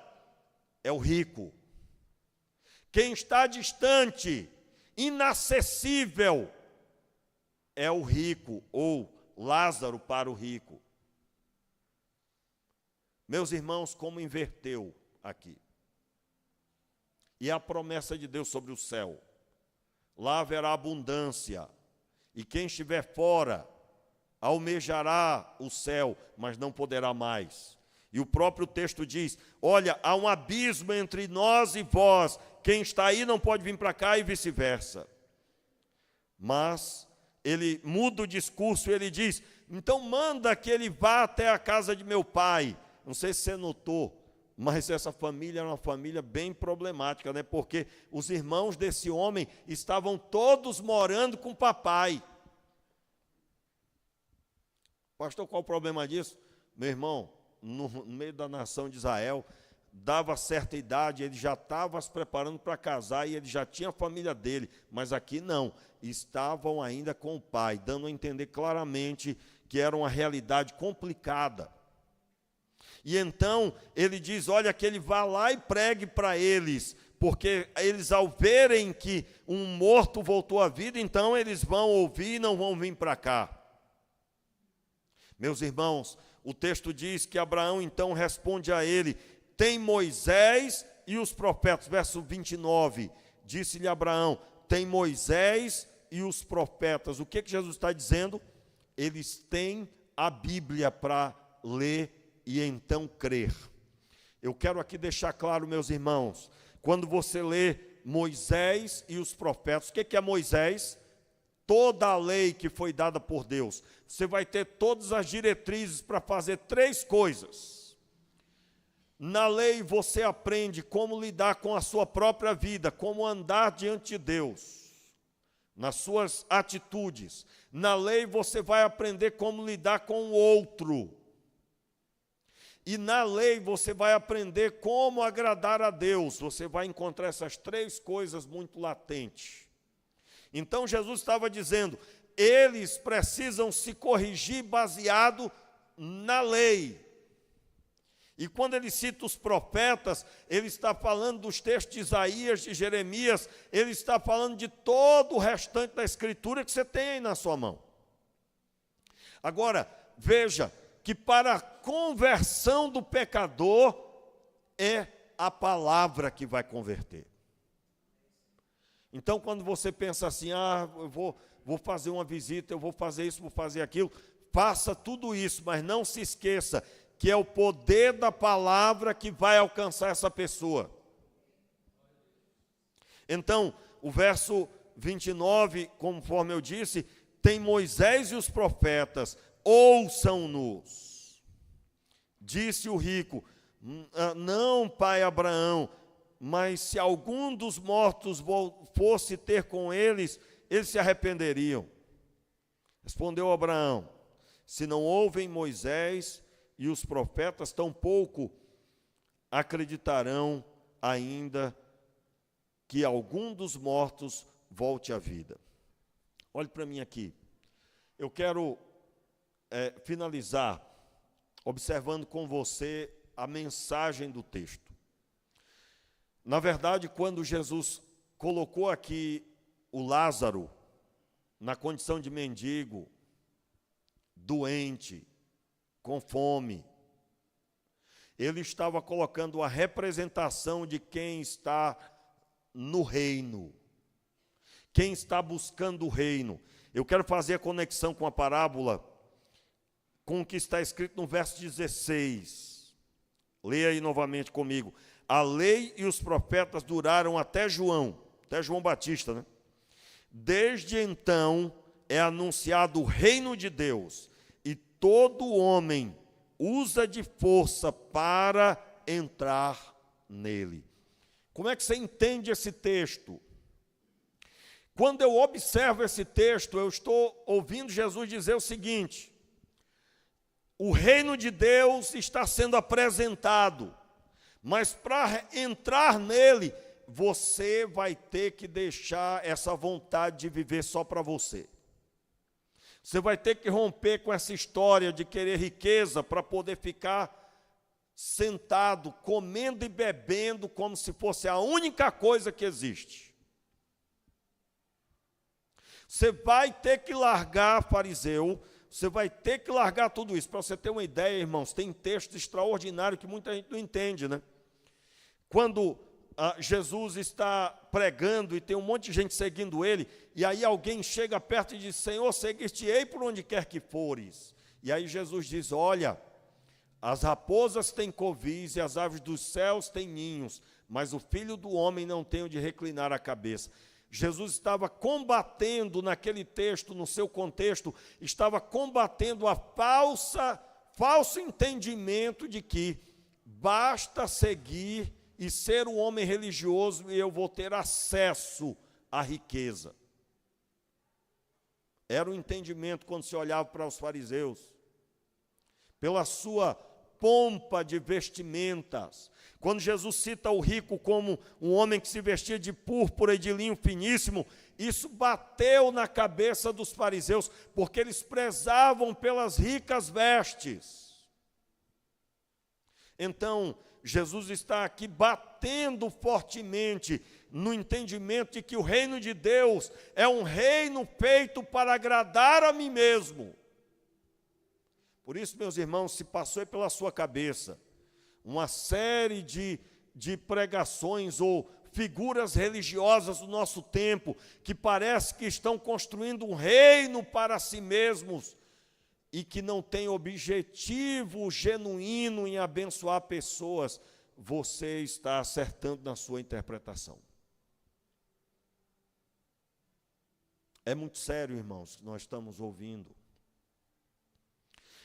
é o rico. Quem está distante, inacessível, é o rico, ou Lázaro para o rico. Meus irmãos, como inverteu aqui. E a promessa de Deus sobre o céu. Lá haverá abundância, e quem estiver fora almejará o céu, mas não poderá mais. E o próprio texto diz: olha, há um abismo entre nós e vós, quem está aí não pode vir para cá e vice-versa. Mas ele muda o discurso e ele diz: então manda que ele vá até a casa de meu pai. Não sei se você notou, mas essa família era uma família bem problemática, né? Porque os irmãos desse homem estavam todos morando com o papai. Pastor, qual o problema disso? Meu irmão, no meio da nação de Israel, dava certa idade, ele já estava se preparando para casar e ele já tinha a família dele, mas aqui não, estavam ainda com o pai, dando a entender claramente que era uma realidade complicada. E então ele diz: olha, que ele vá lá e pregue para eles, porque eles, ao verem que um morto voltou à vida, então eles vão ouvir e não vão vir para cá. Meus irmãos, o texto diz que Abraão então responde a ele: tem Moisés e os profetas. Verso 29, disse-lhe Abraão: tem Moisés e os profetas. O que Jesus está dizendo? Eles têm a Bíblia para ler e então crer. Eu quero aqui deixar claro, meus irmãos, quando você lê Moisés e os profetas, o que é Moisés? Toda a lei que foi dada por Deus. Você vai ter todas as diretrizes para fazer três coisas. Na lei você aprende como lidar com a sua própria vida, como andar diante de Deus, nas suas atitudes. Na lei você vai aprender como lidar com o outro. E na lei você vai aprender como agradar a Deus. Você vai encontrar essas três coisas muito latentes. Então Jesus estava dizendo: eles precisam se corrigir baseado na lei. E quando ele cita os profetas, ele está falando dos textos de Isaías, de Jeremias, ele está falando de todo o restante da Escritura que você tem aí na sua mão. Agora, veja, que para a conversão do pecador é a palavra que vai converter. Então, quando você pensa assim, eu vou fazer uma visita, eu vou fazer isso, vou fazer aquilo, faça tudo isso, mas não se esqueça que é o poder da palavra que vai alcançar essa pessoa. Então, o verso 29, conforme eu disse, tem Moisés e os profetas, ouçam-nos. Disse o rico, não, pai Abraão, mas se algum dos mortos fosse ter com eles, eles se arrependeriam. Respondeu Abraão, se não ouvem Moisés e os profetas, tampouco acreditarão ainda que algum dos mortos volte à vida. Olhe para mim aqui. Eu quero finalizar observando com você a mensagem do texto. Na verdade, quando Jesus colocou aqui o Lázaro na condição de mendigo, doente, com fome, ele estava colocando a representação de quem está no reino, quem está buscando o reino. Eu quero fazer a conexão com a parábola, com o que está escrito no verso 16. Leia aí novamente comigo. A lei e os profetas duraram até João Batista, né? Desde então é anunciado o reino de Deus, e todo homem usa de força para entrar nele. Como é que você entende esse texto? Quando eu observo esse texto, eu estou ouvindo Jesus dizer o seguinte: o reino de Deus está sendo apresentado, mas para entrar nele, você vai ter que deixar essa vontade de viver só para você. Você vai ter que romper com essa história de querer riqueza para poder ficar sentado, comendo e bebendo como se fosse a única coisa que existe. Você vai ter que largar, fariseu, você vai ter que largar tudo isso. Para você ter uma ideia, irmãos, tem texto extraordinário que muita gente não entende, né? Quando Jesus está pregando e tem um monte de gente seguindo ele, e aí alguém chega perto e diz, Senhor, seguir-te-ei por onde quer que fores. E aí Jesus diz, olha, as raposas têm covis e as aves dos céus têm ninhos, mas o Filho do Homem não tem onde reclinar a cabeça. Jesus estava combatendo naquele texto, no seu contexto, estava combatendo a falso entendimento de que basta seguir e ser um homem religioso e eu vou ter acesso à riqueza. Era o entendimento quando se olhava para os fariseus. Pela sua pompa de vestimentas. Quando Jesus cita o rico como um homem que se vestia de púrpura e de linho finíssimo, isso bateu na cabeça dos fariseus, porque eles prezavam pelas ricas vestes. Então, Jesus está aqui batendo fortemente no entendimento de que o reino de Deus é um reino feito para agradar a mim mesmo. Por isso, meus irmãos, se passou pela sua cabeça uma série de pregações ou figuras religiosas do nosso tempo, que parece que estão construindo um reino para si mesmos, e que não tem objetivo genuíno em abençoar pessoas, você está acertando na sua interpretação. É muito sério, irmãos, que nós estamos ouvindo.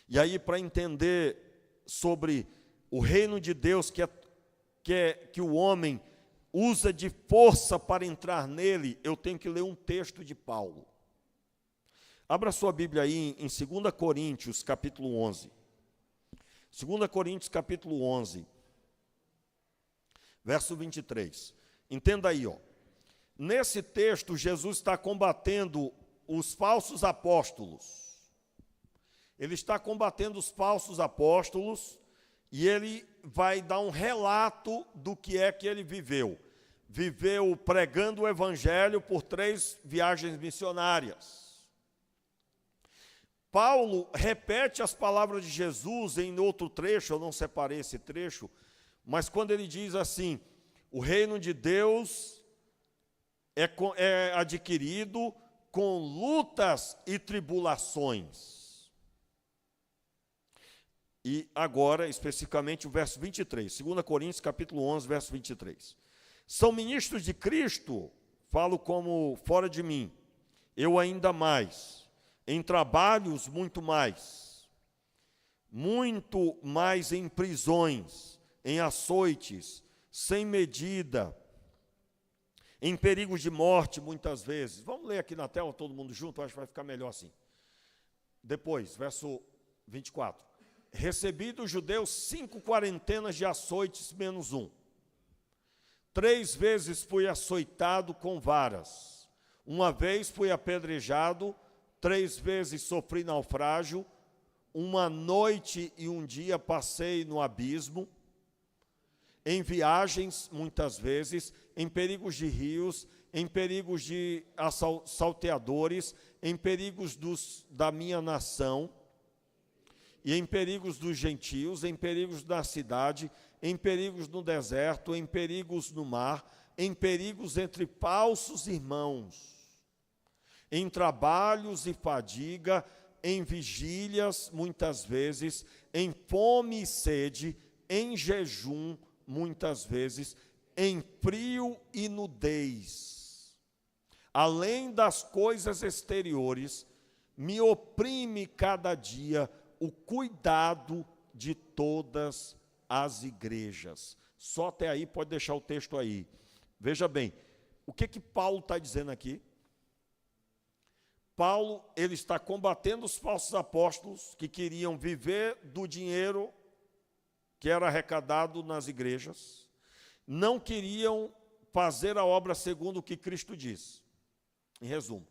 E aí, para entender sobre o reino de Deus, que o homem usa de força para entrar nele, eu tenho que ler um texto de Paulo. Abra sua Bíblia aí em 2 Coríntios, capítulo 11. 2 Coríntios, capítulo 11, verso 23. Entenda aí, ó. Nesse texto, Jesus está combatendo os falsos apóstolos. Ele está combatendo os falsos apóstolos e ele vai dar um relato do que é que ele viveu. Viveu pregando o evangelho por 3 viagens missionárias. Paulo repete as palavras de Jesus em outro trecho, eu não separei esse trecho, mas quando ele diz assim, o reino de Deus é adquirido com lutas e tribulações. E agora, especificamente, o verso 23, 2 Coríntios, capítulo 11, verso 23. São ministros de Cristo, falo como fora de mim, eu ainda mais, em trabalhos muito mais em prisões, em açoites, sem medida, em perigos de morte muitas vezes. Vamos ler aqui na tela todo mundo junto, acho que vai ficar melhor assim. Depois, verso 24. Recebi dos judeus 5 quarentenas de açoites menos um. 3 vezes fui açoitado com varas. 1 vez fui apedrejado, 3 vezes sofri naufrágio, 1 noite e 1 dia passei no abismo, em viagens, muitas vezes, em perigos de rios, em perigos de salteadores, em perigos da minha nação, e em perigos dos gentios, em perigos da cidade, em perigos no deserto, em perigos no mar, em perigos entre falsos irmãos, em trabalhos e fadiga, em vigílias, muitas vezes, em fome e sede, em jejum, muitas vezes, em frio e nudez. Além das coisas exteriores, me oprime cada dia o cuidado de todas as igrejas. Só até aí, pode deixar o texto aí. Veja bem, o que Paulo está dizendo aqui? Paulo, ele está combatendo os falsos apóstolos que queriam viver do dinheiro que era arrecadado nas igrejas, não queriam fazer a obra segundo o que Cristo diz. Em resumo.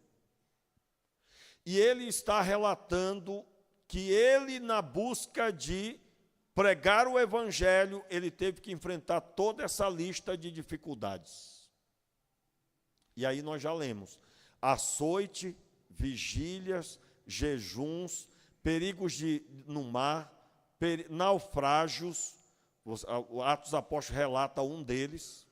E ele está relatando que ele, na busca de pregar o evangelho, ele teve que enfrentar toda essa lista de dificuldades. E aí nós já lemos: açoite, vigílias, jejuns, perigos no mar, naufrágios. O Atos dos Apóstolos relata um deles.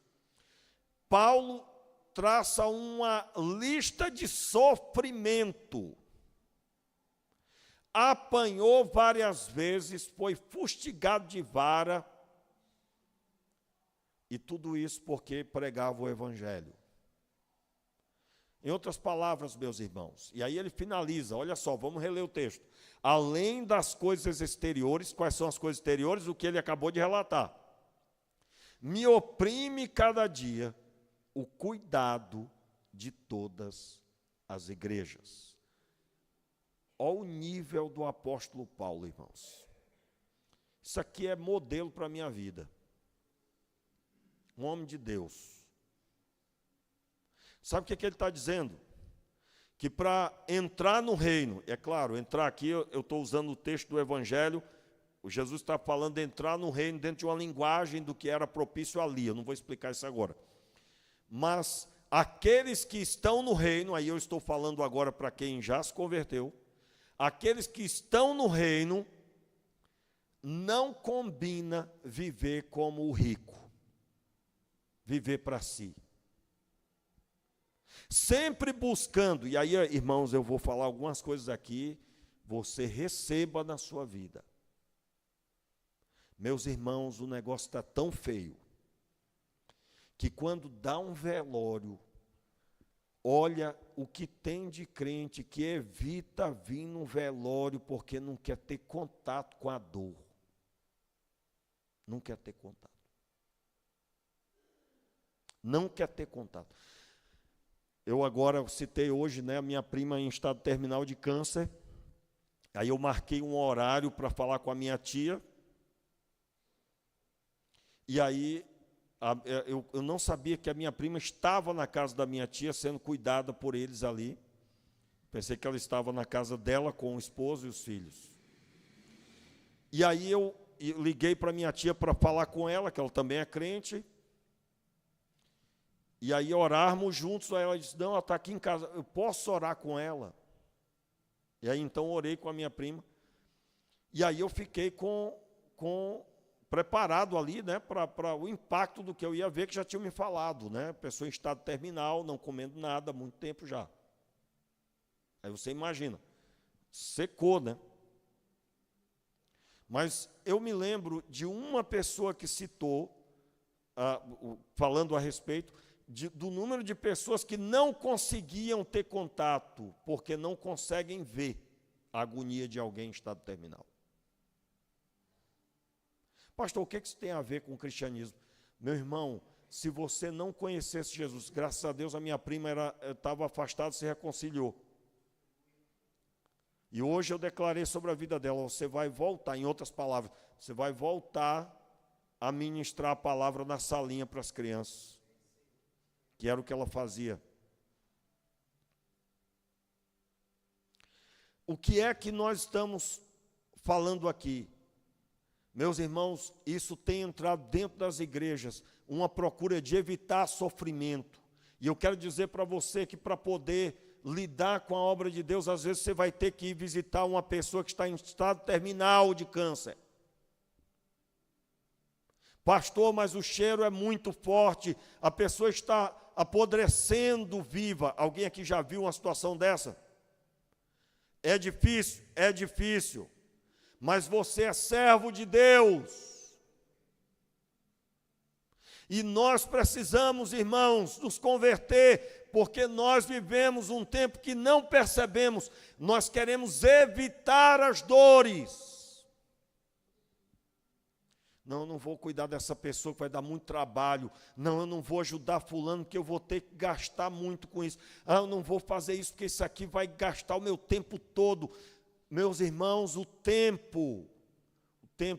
Paulo traça uma lista de sofrimento. Apanhou várias vezes, foi fustigado de vara, e tudo isso porque pregava o evangelho. Em outras palavras, meus irmãos, e aí ele finaliza, olha só, vamos reler o texto. Além das coisas exteriores, quais são as coisas exteriores? O que ele acabou de relatar. Me oprime cada dia o cuidado de todas as igrejas. Olha o nível do apóstolo Paulo, irmãos. Isso aqui é modelo para a minha vida. Um homem de Deus. Sabe o que ele está dizendo? Que para entrar no reino, é claro, entrar aqui, eu estou usando o texto do Evangelho, o Jesus está falando de entrar no reino dentro de uma linguagem do que era propício ali, eu não vou explicar isso agora. Mas aqueles que estão no reino, aí eu estou falando agora para quem já se converteu, aqueles que estão no reino, não combina viver como o rico, viver para si. Sempre buscando, e aí, irmãos, eu vou falar algumas coisas aqui, você receba na sua vida. Meus irmãos, o negócio está tão feio, que quando dá um velório, olha o que tem de crente que evita vir no velório porque não quer ter contato com a dor. Não quer ter contato. Não quer ter contato. Eu agora citei hoje, né, a minha prima em estado terminal de câncer. Aí eu marquei um horário para falar com a minha tia. E aí eu não sabia que a minha prima estava na casa da minha tia, sendo cuidada por eles ali. Pensei que ela estava na casa dela com o esposo e os filhos. E aí eu liguei para minha tia para falar com ela, que ela também é crente. E aí orarmos juntos, aí ela disse, não, ela está aqui em casa, eu posso orar com ela? E aí então orei com a minha prima. E aí eu fiquei preparado ali, né, para o impacto do que eu ia ver, que já tinham me falado, né? Pessoa em estado terminal, não comendo nada há muito tempo já. Aí você imagina, secou, né? Mas eu me lembro de uma pessoa que citou, falando a respeito, do número de pessoas que não conseguiam ter contato, porque não conseguem ver a agonia de alguém em estado terminal. Pastor, o que isso tem a ver com o cristianismo? Meu irmão, se você não conhecesse Jesus, graças a Deus a minha prima estava afastada, se reconciliou. E hoje eu declarei sobre a vida dela, você vai voltar, em outras palavras, você vai voltar a ministrar a palavra na salinha para as crianças, que era o que ela fazia. O que é que nós estamos falando aqui? Meus irmãos, isso tem entrado dentro das igrejas, uma procura de evitar sofrimento. E eu quero dizer para você que para poder lidar com a obra de Deus, às vezes você vai ter que ir visitar uma pessoa que está em estado terminal de câncer. Pastor, mas o cheiro é muito forte, a pessoa está apodrecendo viva. Alguém aqui já viu uma situação dessa? É difícil, mas você é servo de Deus. E nós precisamos, irmãos, nos converter, porque nós vivemos um tempo que não percebemos, nós queremos evitar as dores. Não, eu não vou cuidar dessa pessoa que vai dar muito trabalho. Não, eu não vou ajudar fulano porque eu vou ter que gastar muito com isso. Eu não vou fazer isso porque isso aqui vai gastar o meu tempo todo. Meus irmãos, o tempo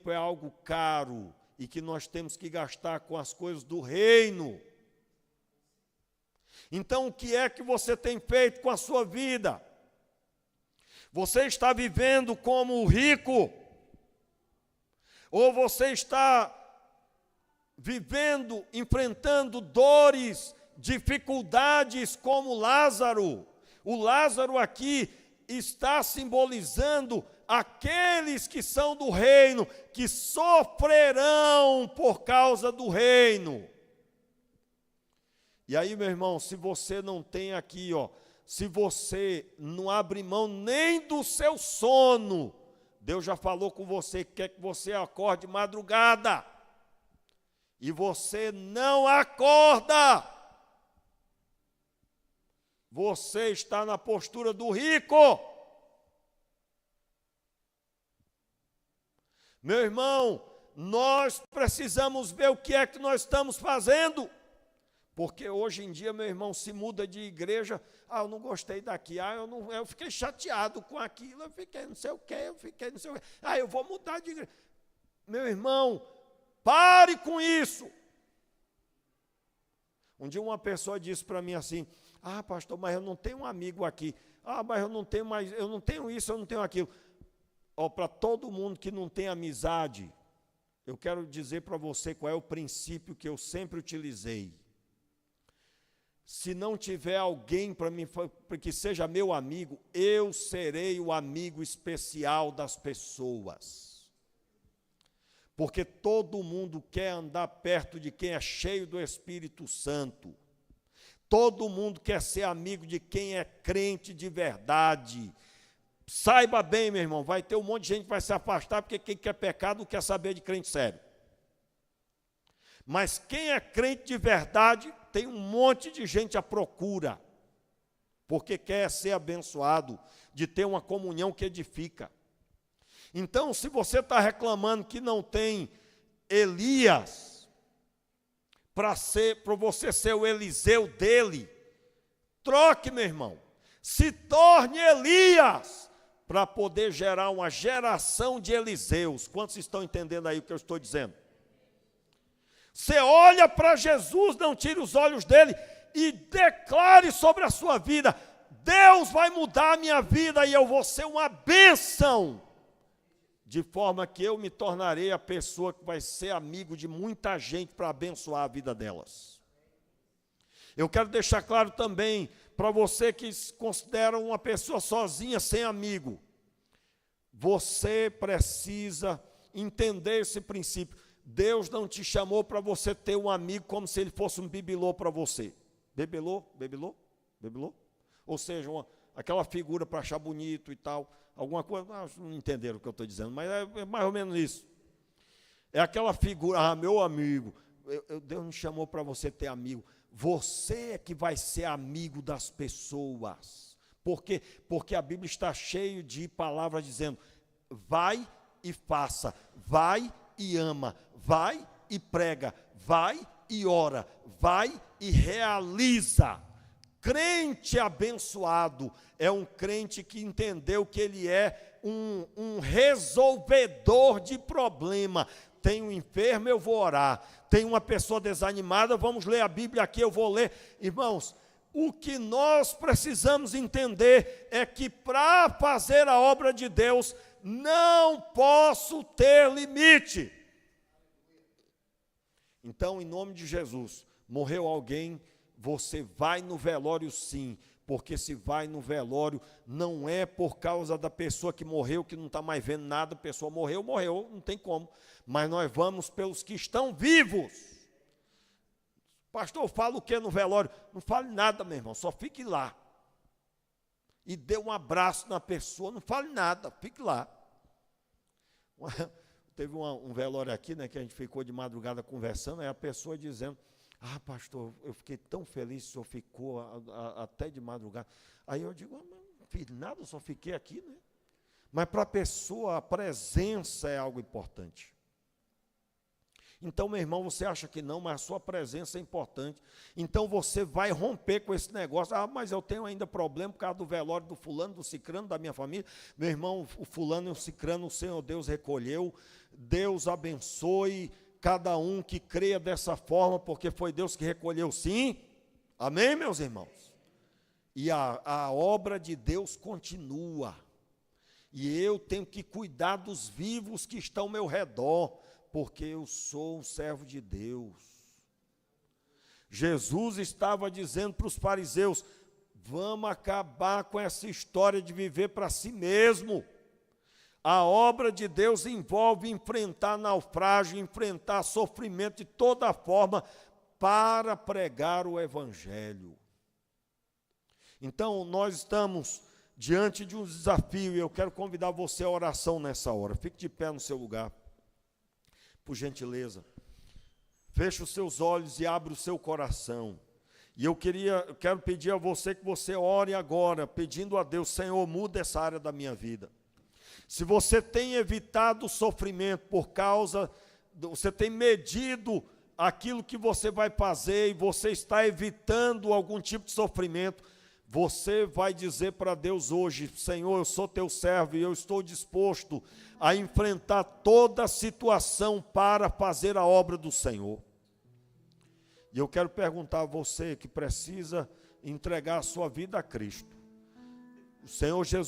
é algo caro e que nós temos que gastar com as coisas do reino. Então, o que é que você tem feito com a sua vida? Você está vivendo como o rico? Ou você está vivendo, enfrentando dores, dificuldades como Lázaro? O Lázaro aqui está simbolizando aqueles que são do reino, que sofrerão por causa do reino. E aí, meu irmão, se você não tem aqui, se você não abre mão nem do seu sono, Deus já falou com você que quer que você acorde de madrugada, e você não acorda. Você está na postura do rico. Meu irmão, nós precisamos ver o que é que nós estamos fazendo. Porque hoje em dia, meu irmão, se muda de igreja, eu não gostei daqui, eu fiquei chateado com aquilo, eu fiquei não sei o quê, eu vou mudar de igreja. Meu irmão, pare com isso. Um dia uma pessoa disse para mim assim, pastor, mas eu não tenho um amigo aqui, mas eu não tenho isso, eu não tenho aquilo. Para todo mundo que não tem amizade, eu quero dizer para você qual é o princípio que eu sempre utilizei. Se não tiver alguém para mim que seja meu amigo, eu serei o amigo especial das pessoas. Porque todo mundo quer andar perto de quem é cheio do Espírito Santo. Todo mundo quer ser amigo de quem é crente de verdade. Saiba bem, meu irmão, vai ter um monte de gente que vai se afastar, porque quem quer pecar não quer saber de crente sério. Mas quem é crente de verdade, tem um monte de gente à procura, porque quer ser abençoado, de ter uma comunhão que edifica. Então, se você está reclamando que não tem Elias, para você ser o Eliseu dele, troque, meu irmão, se torne Elias, para poder gerar uma geração de Eliseus. Quantos estão entendendo aí o que eu estou dizendo? Você olha para Jesus, não tire os olhos dele e declare sobre a sua vida, Deus vai mudar a minha vida e eu vou ser uma bênção, de forma que eu me tornarei a pessoa que vai ser amigo de muita gente para abençoar a vida delas. Eu quero deixar claro também para você que se considera uma pessoa sozinha, sem amigo, você precisa entender esse princípio. Deus não te chamou para você ter um amigo como se ele fosse um bibelô para você. Bibelô? Ou seja, aquela figura para achar bonito e tal, alguma coisa, não entenderam o que eu estou dizendo, mas é mais ou menos isso. É aquela figura, meu amigo, Deus não chamou para você ter amigo. Você é que vai ser amigo das pessoas. Por quê? Porque a Bíblia está cheia de palavras dizendo, vai e faça, vai e ama, vai e prega, vai e ora, vai e realiza. Crente abençoado é um crente que entendeu que ele é um resolvedor de problema. Tem um enfermo, eu vou orar. Tem uma pessoa desanimada, vamos ler a Bíblia aqui, eu vou ler. Irmãos, o que nós precisamos entender é que para fazer a obra de Deus, não posso ter limite. Então, em nome de Jesus, morreu alguém, você vai no velório sim, porque se vai no velório, não é por causa da pessoa que morreu, que não está mais vendo nada, a pessoa morreu, não tem como, mas nós vamos pelos que estão vivos. Pastor, fala o que no velório? Não fale nada, meu irmão, só fique lá. E dê um abraço na pessoa, não fale nada, fique lá. Teve um velório aqui, né, que a gente ficou de madrugada conversando, aí a pessoa dizendo, pastor, eu fiquei tão feliz, o senhor ficou até de madrugada. Aí eu digo, não fiz nada, eu só fiquei aqui, né? Mas para a pessoa, a presença é algo importante. Então, meu irmão, você acha que não, mas a sua presença é importante. Então, você vai romper com esse negócio. Mas eu tenho ainda problema por causa do velório do fulano, do cicrano, da minha família. Meu irmão, o fulano e o cicrano, o Senhor Deus recolheu. Deus abençoe cada um que creia dessa forma, porque foi Deus que recolheu sim. Amém, meus irmãos? E a obra de Deus continua. E eu tenho que cuidar dos vivos que estão ao meu redor, porque eu sou um servo de Deus. Jesus estava dizendo para os fariseus, vamos acabar com essa história de viver para si mesmo. A obra de Deus envolve enfrentar naufrágio, enfrentar sofrimento de toda forma para pregar o Evangelho. Então, nós estamos diante de um desafio e eu quero convidar você à oração nessa hora. Fique de pé no seu lugar, por gentileza. Feche os seus olhos e abra o seu coração. E eu quero pedir a você que você ore agora, pedindo a Deus, Senhor, muda essa área da minha vida. Se você tem evitado o sofrimento por causa, você tem medido aquilo que você vai fazer e você está evitando algum tipo de sofrimento, você vai dizer para Deus hoje, Senhor, eu sou teu servo e eu estou disposto a enfrentar toda a situação para fazer a obra do Senhor. E eu quero perguntar a você que precisa entregar a sua vida a Cristo. O Senhor Jesus